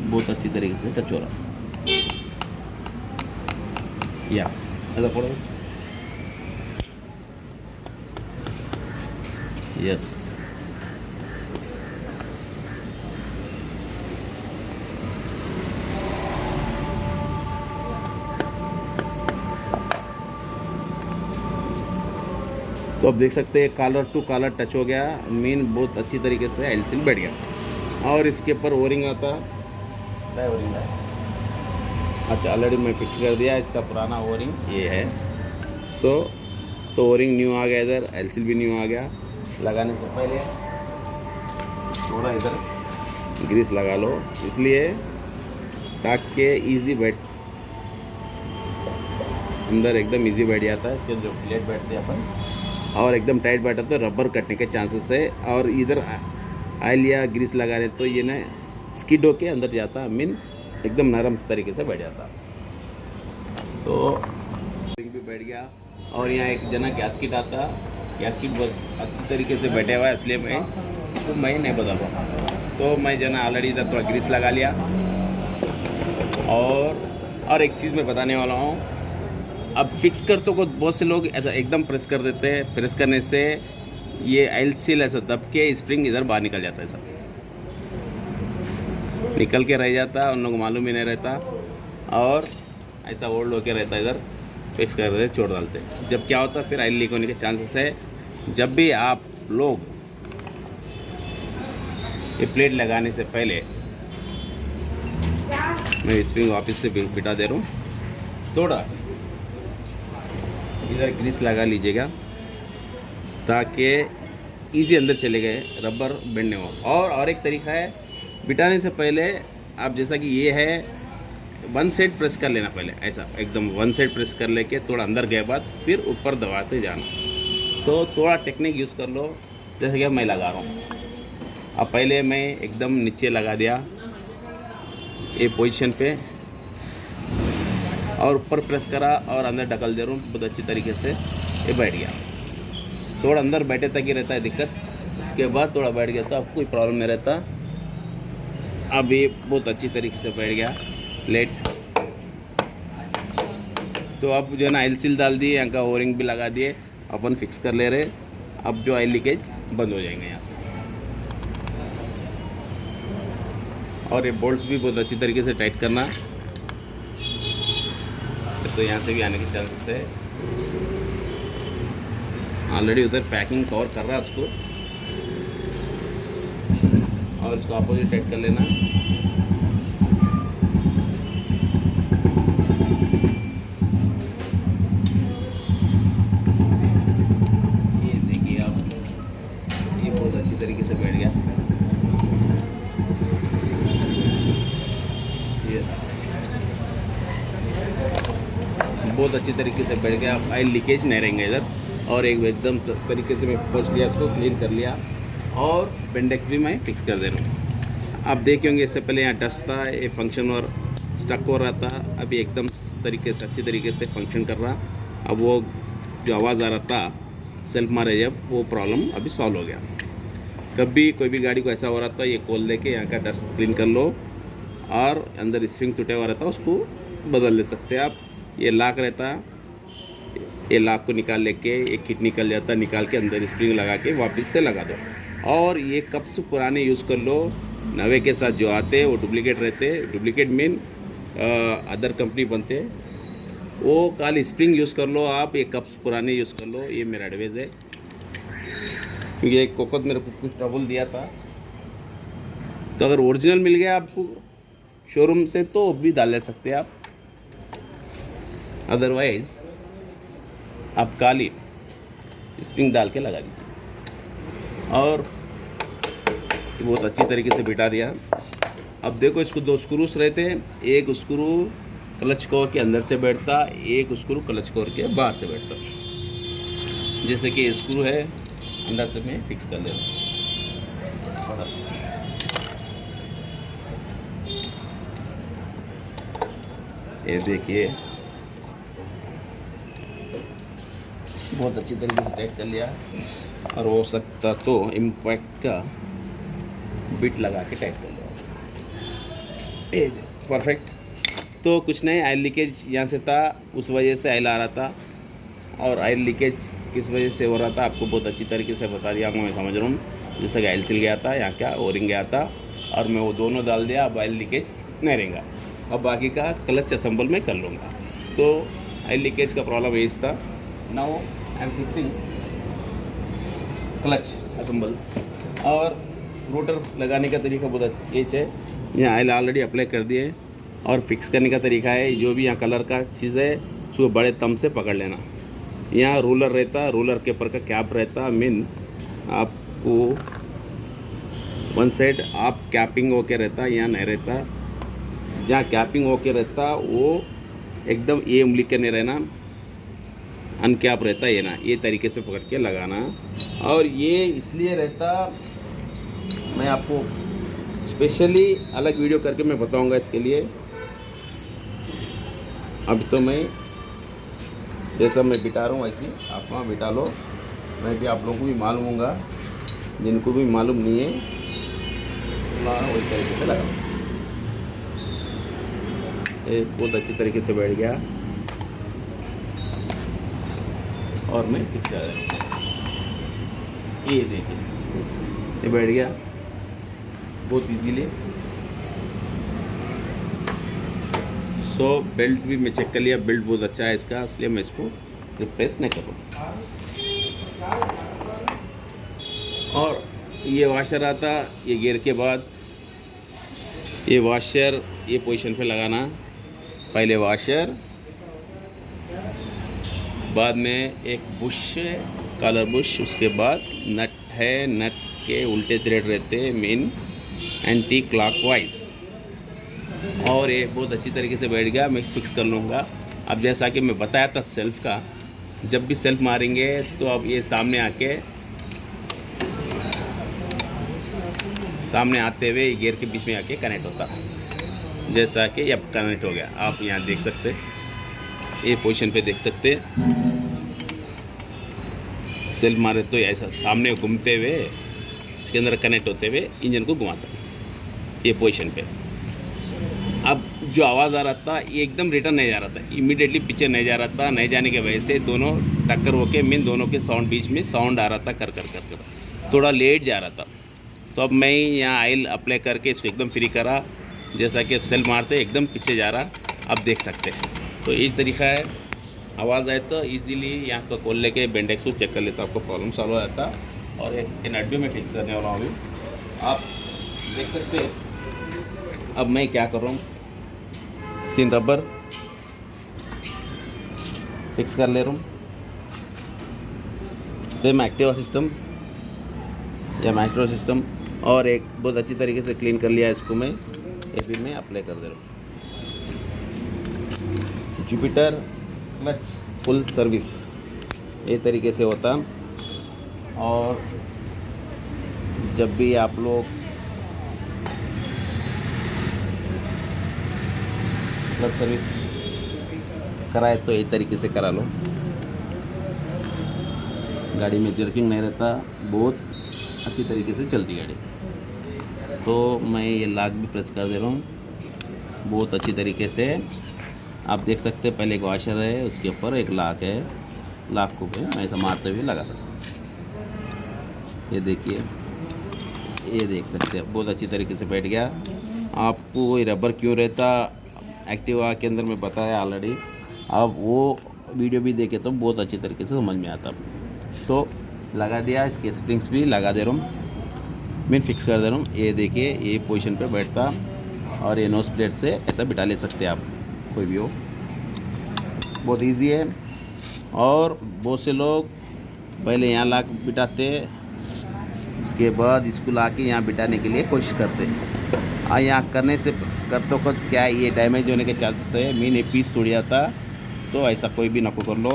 बहुत अच्छी तरीके से टच हो रहा या ऐसा पड़ो। यस, तो अब देख सकते हैं कॉलर टू कॉलर टच हो गया, मीन बहुत अच्छी तरीके से एल सील बैठ गया। और इसके ऊपर ओरिंग आता है, ओरिंग है अच्छा ऑलरेडी मैं फिक्स कर दिया, इसका पुराना ओरिंग ये है। तो ओरिंग न्यू आ गया, इधर एल सील भी न्यू आ गया। लगाने से पहले थोड़ा इधर ग्रीस लगा लो, इसलिए ताकि इजी बैठ अंदर एकदम इजी बैठ जाता है। इसके जो प्लेट बैठते हैं अपन और एकदम टाइट बैठा तो रबर कटने के चांसेस है। और इधर ऑयल या ग्रीस लगा रहे तो ये ना स्किड होके अंदर जाता, मीन एकदम नरम तरीके से बैठ जाता। तो रिंग भी बैठ गया। और यहाँ एक जना गैस्किट आता, गैस्किट बहुत अच्छी तरीके से बैठे हुआ है, इसलिए मैं नहीं बदल रहा। तो मैं जना ऑलरेडी इधर थोड़ा ग्रीस लगा लिया। और एक चीज़ मैं बताने वाला हूँ, अब फिक्स कर तो बहुत से लोग ऐसा एकदम प्रेस कर देते हैं, प्रेस करने से ये ऑयल सील ऐसा दब के स्प्रिंग इधर बाहर निकल जाता है, ऐसा निकल के रह जाता, उन लोगों को मालूम ही नहीं रहता और ऐसा ओल्ड होके रहता, इधर फिक्स कर देते छोड़ डालते। जब क्या होता है फिर ऑयल लीक होने के चांसेस है। जब भी आप लोग ये प्लेट लगाने से पहले, मैं स्प्रिंग वापस से बिठा दे रहा हूँ, थोड़ा इधर ग्रीस लगा लीजिएगा ताकि इजी अंदर चले गए, रबर बेंड नहीं हो। और एक तरीका है, बिठाने से पहले आप जैसा कि ये है वन साइड प्रेस कर लेना, पहले ऐसा एकदम वन साइड प्रेस कर लेके थोड़ा अंदर गए बाद फिर ऊपर दबाते जाना। तो थोड़ा टेक्निक यूज़ कर लो, जैसे कि मैं लगा रहा हूँ। अब पहले मैं एकदम नीचे लगा दिया ये पोजीशन पे और ऊपर प्रेस करा और अंदर ढकल दे रहा हूँ, बहुत अच्छी तरीके से ये बैठ गया। थोड़ा अंदर बैठे तक ही रहता है दिक्कत, उसके बाद थोड़ा बैठ गया तो आपको कोई प्रॉब्लम नहीं रहता। अब ये बहुत अच्छी तरीके से बैठ गया प्लेट। तो अब जो है ना ऑयल सील डाल दिए, यहाँ का ओरिंग भी लगा दिए, अपन फिक्स कर ले रहे। अब जो ऑयल लीकेज बंद हो जाएंगे यहाँ से। और ये बोल्ट्स भी बहुत अच्छी तरीके से टाइट करना, तो यहाँ से भी आने के चांसेस है। ऑलरेडी उधर पैकिंग कवर कर रहा है उसको, और इसको अपोजिट सेट कर लेना। ये देखिए आप, ये बहुत अच्छी तरीके से बैठ गया। यस, बहुत अच्छी तरीके से बैठ गया। ऑयल लीकेज नहीं रहेंगे इधर। और एक एकदम तरीके से मैं पोंछ लिया, इसको क्लीन कर लिया और बेंडेक्स भी मैं फिक्स कर दे रहा हूँ। आप देखे होंगे इससे पहले यहाँ डस्ट था, ये फंक्शन और स्टक हो रहा था, अभी एकदम तरीके से अच्छी तरीके से फंक्शन कर रहा। अब वो जो आवाज़ आ रहा था सेल्फ मारे जब, वो प्रॉब्लम अभी सॉल्व हो गया। कभी कोई भी गाड़ी को ऐसा हो रहा था, ये खोल दे के यहाँ का डस्ट क्लीन कर लो, और अंदर स्प्रिंग टूटे हुआ रहता उसको बदल ले सकते हैं आप। ये लॉक रहता, ये लॉक को निकाल लेके एक किट निकल जाता, निकाल के अंदर स्प्रिंग लगा के वापस से लगा दो। और ये कप्स पुराने यूज़ कर लो, नवे के साथ जो आते हैं वो डुप्लीकेट रहते। डुप्लीकेट मीन अदर कंपनी बनते, वो खाली स्प्रिंग यूज़ कर लो आप, ये कप्स पुराने यूज़ कर लो, ये मेरा एडवाइस है। क्योंकि एक कोकोत मेरे को कुछ ट्रबल दिया था, तो अगर ओरिजिनल मिल गया आपको शोरूम से तो भी डाल ले सकते हैं आप, अदरवाइज़ आप काली स्प्रिंग डाल के लगा दीजिए। और बहुत अच्छी तरीके से बिठा दिया। अब देखो इसको 2 स्क्रूस रहते हैं, एक स्क्रू क्लच कोर के अंदर से बैठता, एक स्क्रू क्लच कोर के बाहर से बैठता। जैसे कि स्क्रू है अंदर से मैं फिक्स कर ले रहा हूँ। ये देखिए बहुत अच्छी तरीके से टाइट कर लिया। और हो सकता तो इम्पैक्ट का बिट लगा के टाइट कर लिया। ये परफेक्ट। तो कुछ नहीं, ऑयल लीकेज यहाँ से था, उस वजह से ऑयल आ रहा था। और ऑयल लीकेज किस वजह से हो रहा था आपको बहुत अच्छी तरीके से बता दिया, मैं समझ रहा हूँ। जैसे कि ऑयल सिल गया था, यहाँ क्या ओरिंग गया था, और मैं वो दोनों डाल दिया। अब ऑयल लीकेज नहीं रहेगा। अब बाकी का क्लच असेंबल में कर लूँगा। तो ऑयल लीकेज का प्रॉब्लम यही था। Now I am fixing clutch assemble. और रोटर लगाने का तरीका बहुत अच्छा है। यहाँ ऑयल ऑलरेडी अप्लाई कर दिए। और फिक्स करने का तरीका है, जो भी यहाँ कलर का चीज़ है उसको बड़े तम से पकड़ लेना। यहाँ रूलर रहता, रूलर के ऊपर का कैप रहता। मीन आपको वन साइड आप कैपिंग होके रहता, यहाँ नहीं रहता। जहाँ कैपिंग होके रहता वो एकदम ये उंगली के नहीं रहना, अनकैप रहता ये ना, ये तरीके से पकड़ के लगाना। और ये इसलिए रहता, मैं आपको स्पेशली अलग वीडियो करके मैं बताऊंगा इसके लिए। अब तो मैं जैसा मैं बिठा रहा हूँ वैसे आप वहाँ बिठा लो। मैं भी आप लोगों को भी मालूम होगा, जिनको भी मालूम नहीं है वही तरीके से लगा। ये बहुत अच्छी तरीके से बैठ गया और मैं फिक्स कर रहा हूँ। ये देखिए ये बैठ गया बहुत इजीली। सो बेल्ट भी मैं चेक कर लिया, बेल्ट बहुत अच्छा है इसका, इसलिए मैं इसको रिप्लेस नहीं कर रहा। और ये वाशर आता, ये गियर के बाद ये वाशर ये पोजीशन पे लगाना। पहले वाशर, बाद में एक बुश है कॉलर बुश, उसके बाद नट है, नट के उल्टे थ्रेड रहते हैं मेन एंटी क्लॉकवाइज। और ये बहुत अच्छी तरीके से बैठ गया, मैं फिक्स कर लूँगा। अब जैसा कि मैं बताया था सेल्फ का, जब भी सेल्फ मारेंगे तो अब ये सामने आते हुए गियर के बीच में आके कनेक्ट होता है। जैसा कि अब कनेक्ट हो गया, आप यहाँ देख सकते, ये पोजीशन पे देख सकते। सेल्फ मारे तो ऐसा सामने घूमते हुए इसके अंदर कनेक्ट होते हुए इंजन को घुमाता ये पोजीशन पे। अब जो आवाज़ आ रहा था ये एकदम रिटर्न नहीं जा रहा था, इमीडिएटली पीछे नहीं जा रहा था। नहीं जाने की वजह से दोनों टक्कर होके मीन दोनों के साउंड बीच में साउंड आ रहा था, कर कर कर कर थोड़ा लेट जा रहा था। तो अब मैं यहाँ ऑयल अप्लाई करके इसको एकदम फ्री करा, जैसा कि सेल्फ मारते एकदम पीछे जा रहा, आप देख सकते हैं। तो यही तरीका है, आवाज़ आए तो इजीली यहाँ को खोल लेके बेंडेक्स को चेक कर लेता, आपको प्रॉब्लम सॉल्व हो जाता। और एक नट भी मैं फिक्स करने वाला हूँ अभी, आप देख सकते हैं। अब मैं क्या कर रहा हूँ, 3 रबर फिक्स कर ले रहा हूँ। सेम एक्टिवा सिस्टम या माइक्रो सिस्टम, और एक बहुत अच्छी तरीके से क्लीन कर लिया इसको मैं, ये भी मैं अप्लाई कर दे रहा हूँ। जुपिटर क्लच फुल सर्विस ये तरीके से होता। और जब भी आप लोग क्लच सर्विस कराए तो ये तरीके से करा लो, गाड़ी में जर्किंग नहीं रहता, बहुत अच्छी तरीके से चलती गाड़ी। तो मैं ये लॉक भी प्रेस कर दे रहा हूँ बहुत अच्छी तरीके से। आप देख सकते हैं पहले एक वाशर है, उसके ऊपर एक लॉक है, लॉक को मैं ऐसा मारते हुए लगा सकता हूँ। ये देखिए, ये देख सकते हैं बहुत अच्छी तरीके से बैठ गया। आपको ये रबर क्यों रहता एक्टिवा के अंदर मैं बताया ऑलरेडी, आप वो वीडियो भी देखे तो बहुत अच्छी तरीके से समझ में आता। तो लगा दिया, इसके स्प्रिंग्स भी लगा दे रहा हूँ, मैं फिक्स कर दे रहा हूँ। ये देखिए ये पोजीशन पे बैठता, और ये नोज प्लेट से ऐसा बिठा ले सकते हैं आप, कोई भी हो, बहुत इजी है। और बहुत से लोग पहले यहाँ लॉक बिठाते, उसके बाद इसको ला के यहाँ बिठाने के लिए कोशिश करते हैं। यहाँ करने से करते वक्त क्या ये डैमेज होने के चांसेस है। मीन ये पीस टूट जाता, तो ऐसा कोई भी नको कर लो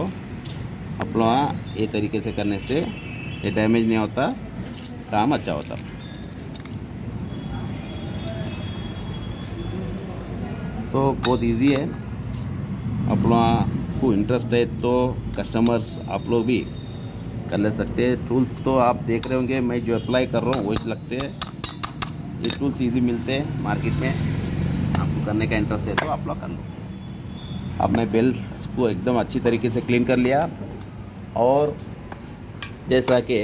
अपना। ये तरीके से करने से ये डैमेज नहीं होता, काम अच्छा होता। तो बहुत इजी है, अपना को इंटरेस्ट है तो कस्टमर्स आप लोग भी कर ले सकते हैं। टूल्स तो आप देख रहे होंगे, मैं जो अप्लाई कर रहा हूँ वही लगते हैं। ये टूल्स इजी मिलते हैं मार्केट में, आपको करने का इंटरेस्ट है तो आप लोग कर लो। अब मैं बेल्स को एकदम अच्छी तरीके से क्लीन कर लिया, और जैसा कि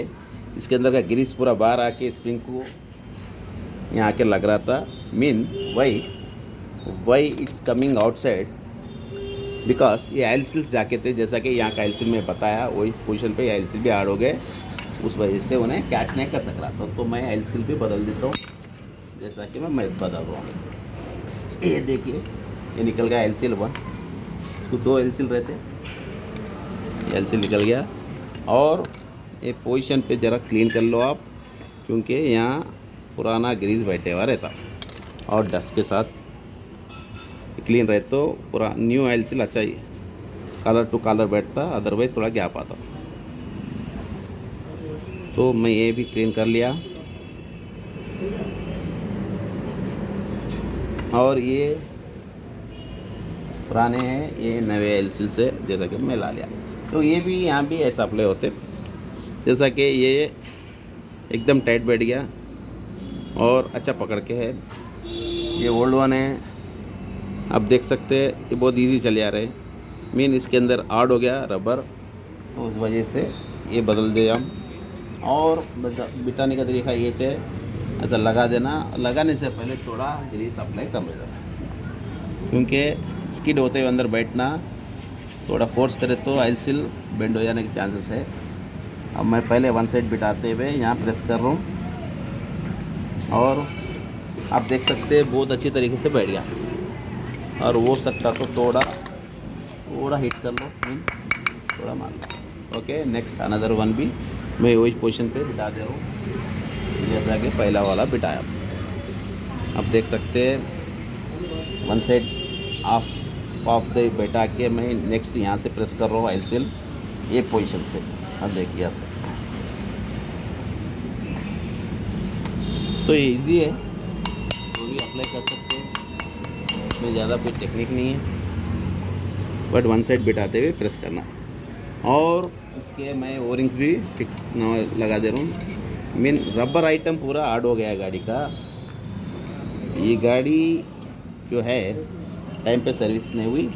इसके अंदर का ग्रीस पूरा बाहर आके स्प्रिंग को यहाँ आके लग रहा था। Mean why it's coming outside, because ये आयल सील्स जाके थे, जैसा कि यहाँ का आयल सील में बताया वही पोजीशन पे आयल सील भी हार्ड हो गए, उस वजह से उन्हें कैच नहीं कर सक रहा था। तो मैं आयल सील भी बदल देता हूँ, जैसा कि मैं बदल रहा हूँ। ये देखिए, ये निकल गया आयल सील 1। इसको 2 आयल सील रहते, आयल सील निकल गया। और ये पोजीशन पे ज़रा क्लीन कर लो आप, क्योंकि यहाँ पुराना ग्रीस बैठे हुआ रहता, और डस्ट के साथ क्लीन रहे तो पूरा न्यू आयल सील अच्छा ही कलर टू कलर बैठता, अदरवाइज थोड़ा गैप आता। तो मैं ये भी क्लीन कर लिया, और ये पुराने हैं, ये नए आयल सील से जैसा कि मैं ला लिया। तो ये भी यहाँ भी ऐसा अप्लाई होते, जैसा कि ये एकदम टाइट बैठ गया और अच्छा पकड़ के है। ये ओल्ड वन है, आप देख सकते हैं, ये बहुत इजी चले आ रहे। मीन इसके अंदर हार्ड हो गया रबर, तो उस वजह से ये बदल दे हम। और बिठाने का तरीका ये है, ऐसा लगा देना, लगाने से पहले थोड़ा ग्रीस अप्लाई कर लेना, क्योंकि स्किड होते हुए अंदर बैठना, थोड़ा फोर्स करे तो आयल सील बेंड हो जाने के चांसेस है। अब मैं पहले 1 साइड बिठाते हुए यहाँ प्रेस कर रहा हूँ, और आप देख सकते हैं बहुत अच्छी तरीके से बैठ गया। और हो सकता तो थोड़ा हिट कर लो, थोड़ा मार लो। ओके, नेक्स्ट अनदर वन भी मैं वही पोजीशन पे बिठा दे रहा हूँ, जैसा कि पहला वाला बिठाया। आप देख सकते हैं 1 साइड ऑफ द बैठा के मैं नेक्स्ट यहाँ से प्रेस कर रहा हूँ आयल सील, ये पोजीशन से। अब देखिए आप सब, तो ये ईजी है, तो भी अप्लाई कर सकते हैं, इसमें ज़्यादा कोई टेक्निक नहीं है, बट 1 साइड बिठाते हुए प्रेस करना। और इसके मैं ओरिंग्स भी फिक्स लगा दे रहा हूँ। मीन रबर आइटम पूरा हार्ड हो गया है गाड़ी का। ये गाड़ी जो है टाइम पे सर्विस नहीं हुई,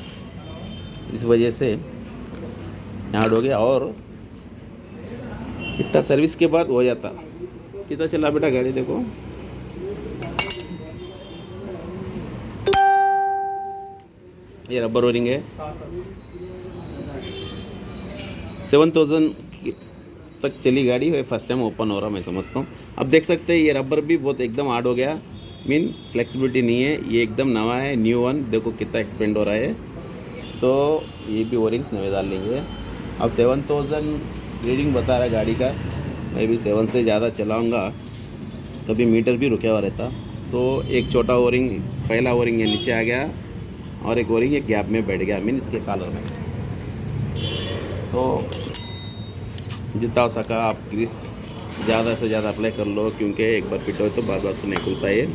इस वजह से हार्ड हो गया, और इतना सर्विस के बाद हो जाता। कितना चला बेटा गाड़ी, देखो ये रबर ओरिंग है, 7000 तक चली गाड़ी है, फर्स्ट टाइम ओपन हो रहा मैं समझता हूँ। अब देख सकते हैं ये रबर भी बहुत एकदम हार्ड हो गया, मीन फ्लेक्सिबिलिटी नहीं है, ये एकदम नवा है, न्यू वन। देखो कितना एक्सपेंड हो रहा है, तो ये भी ओरिंग्स नए डाल लेंगे। अब 7000 रीडिंग बता रहा है गाड़ी का, मैं भी 7 से ज़्यादा चलाऊँगा, कभी मीटर भी रुका हुआ रहता। तो एक छोटा ओरिंग, पहला ओरिंग ये नीचे आ गया, और एक ओरिंग ये गैप में बैठ गया, मीन इसके कॉलर में। तो जितना हो सका आप ग्रीस ज़्यादा से ज़्यादा अप्लाई कर लो, क्योंकि एक बार फिट हो तो बार बार तो नहीं खुलता है।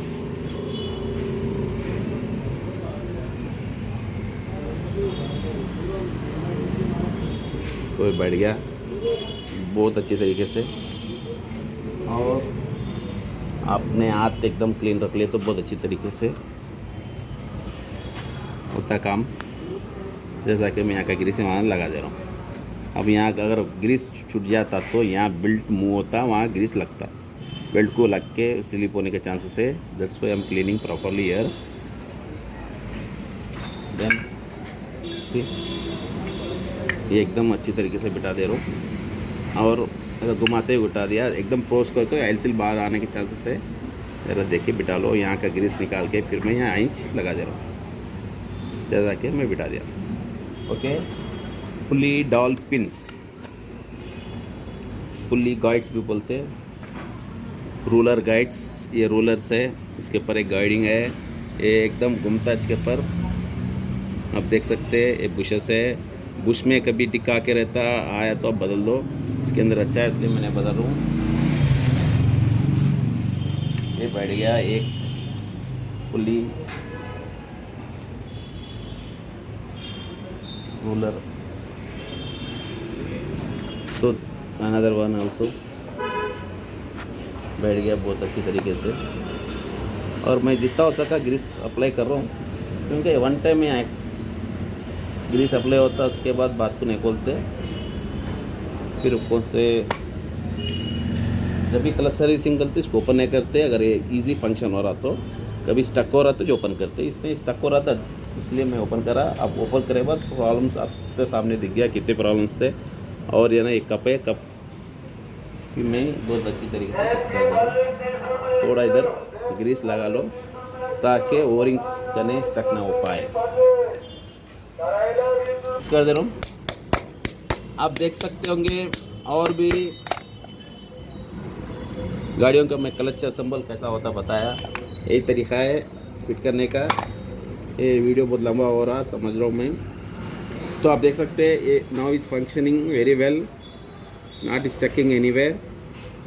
तो बैठ गया बहुत अच्छी तरीके से, और आपने हाथ एकदम क्लीन रख लिए तो बहुत अच्छी तरीके से होता काम। जैसा कि मैं यहाँ का ग्रीस वहाँ लगा दे रहा हूँ। अब यहाँ का अगर ग्रीस छूट जाता तो यहाँ बेल्ट मूव होता, वहाँ ग्रीस लगता, बेल्ट को लग के स्लिप होने के चांसेस है। That's why I am cleaning properly here. Then see, ये एकदम अच्छी तरीके से बिठा दे रहा हूँ, और अगर घुमाते हुए उठा दिया एकदम पोस्ट कर तो आयल सील बाहर आने के चांसेस है। ज़रा देख के बिठा लो, यहाँ का ग्रीस निकाल के फिर मैं यहाँ इंच लगा दे रहा हूँ, जैसा कि मैं बिठा दिया। ओके, पुली डॉल पिन्स, पुली गाइड्स भी बोलते हैं, रूलर गाइड्स, ये रूलर्स है, इसके ऊपर एक गाइडिंग है, ये एकदम घूमता है इसके ऊपर। आप देख सकते हैं ये बुशेस है, बुश में कभी टिका के रहता, आया तो आप बदल दो। इसके अंदर अच्छा है इसलिए मैंने बदल रहा हूँ। ये बैठ गया एक pulley ruler, so another one also बैठ गया बहुत अच्छी तरीके से। और मैं जितना हो सका ग्रीस अप्लाई कर रहा हूँ, क्योंकि वन टाइम में ग्रीस अप्लाई होता है, उसके बाद बात को नहीं खोलते। फिर ऊपर से जब भी क्लच सर्विसिंग करते इसको ओपन नहीं करते। अगर ये इजी फंक्शन हो रहा तो, कभी स्टक हो रहा तो जो ओपन करते, इसमें स्टक हो रहा था इसलिए मैं ओपन करा। अब ओपन करे बाद प्रॉब्लम्स आपके सामने दिख गया कितने प्रॉब्लम्स थे। और ये ना एक कप है, कप भी मैं बहुत अच्छी तरीके से फिक्स कर दूँ। थोड़ा इधर ग्रीस लगा लो ताकि ओरिंग्स कने स्टक ना हो पाए। फिक्स कर दे रहा हूँ। आप देख सकते होंगे और भी गाड़ियों का मैं क्लच असेंबल कैसा होता बताया। यही तरीका है फिट करने का। ये वीडियो बहुत लंबा हो रहा समझ रहा हूँ मैं। तो आप देख सकते हैं ये now is functioning very well, it's not stucking anywhere.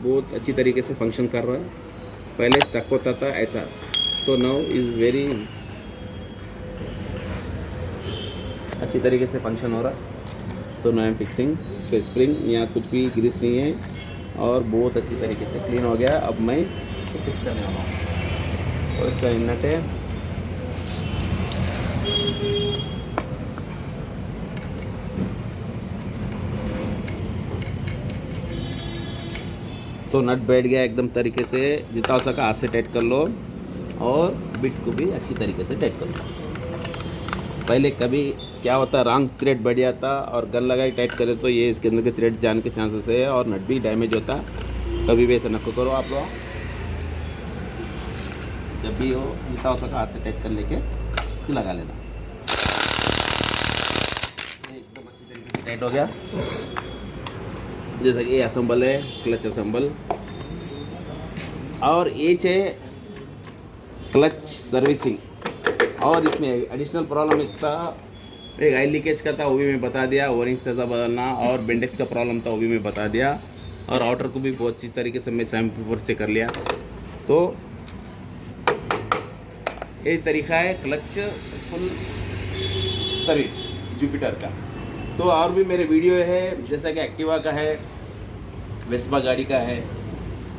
बहुत अच्छी तरीके से फंक्शन कर रहा है। पहले स्टक होता था ऐसा, तो नाउ इज़ वेरी अच्छी तरीके से फंक्शन हो रहा। So now I am fixing. इसका स्प्रिंग यहाँ कुछ भी ग्रीस नहीं है और बहुत अच्छी तरीके से क्लीन हो गया। अब मैं फिक्स करने वाला हूँ। और इसका इनट है, तो नट बैठ गया एकदम तरीके से। जितना हो सका हाथ से टाइट कर लो और बिट को भी अच्छी तरीके से टाइट कर लो। पहले कभी क्या होता, रॉन्ग थ्रेड बढ़ जाता और गन लगाई टाइट करे तो ये इसके अंदर के थ्रेड जाने के चांसेस है और नट भी डैमेज होता। कभी भी ऐसा नको करो आप लोग। जब भी हो जितना हो सका हाथ से टाइट कर लेके लगा लेना। एकदम अच्छी तरीके से टाइट हो गया। जैसा कि ये असेंबल है, क्लच असेंबल। और ये है क्लच सर्विसिंग। और इसमें एडिशनल प्रॉब्लम एक था, एक ऑयल लीकेज का था, वो भी मैं बता दिया। ओरिंग्स का था बदलना और बेंडेक्स का प्रॉब्लम था, वो भी मैं बता दिया। और आउटर को भी बहुत अच्छी तरीके से मैं सैम्पल पेपर से कर लिया। तो ये तरीका है क्लच फुल सर्विस जुपिटर का। तो और भी मेरे वीडियो है, जैसा कि एक्टिवा का है, वेस्पा गाड़ी का है,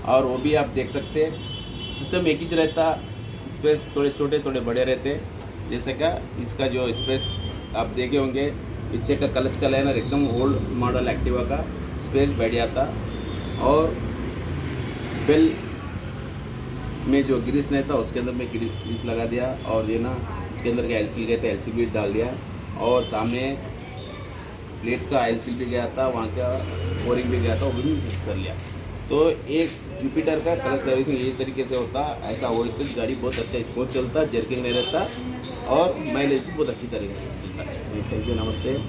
और वो भी आप देख सकते हैं। सिस्टम एक ही रहता, स्पेस थोड़े छोटे थोड़े बड़े रहते। जैसे का इसका जो स्पेस आप देखे होंगे, पीछे का क्लच का लाइनर एकदम ओल्ड मॉडल एक्टिवा का स्पेस बैठ जाता। और बेल में जो ग्रीस नहीं था उसके अंदर मैं ग्रीस लगा दिया। और ये ना इसके अंदर का एलसील गए थे, एलसील भी डाल दिया। और सामने प्लेट का एलसील भी गया था, वहाँ का बोरिंग भी गया था, वो भी फिक्स कर लिया। तो एक जुपिटर का क्लच सर्विसिंग ये तरीके से होता। ऐसा हो तो गाड़ी बहुत अच्छा स्मूथ चलता, जर्किंग नहीं रहता और माइलेज भी बहुत अच्छी तरीके से मिलता है। थैंक यू, नमस्ते।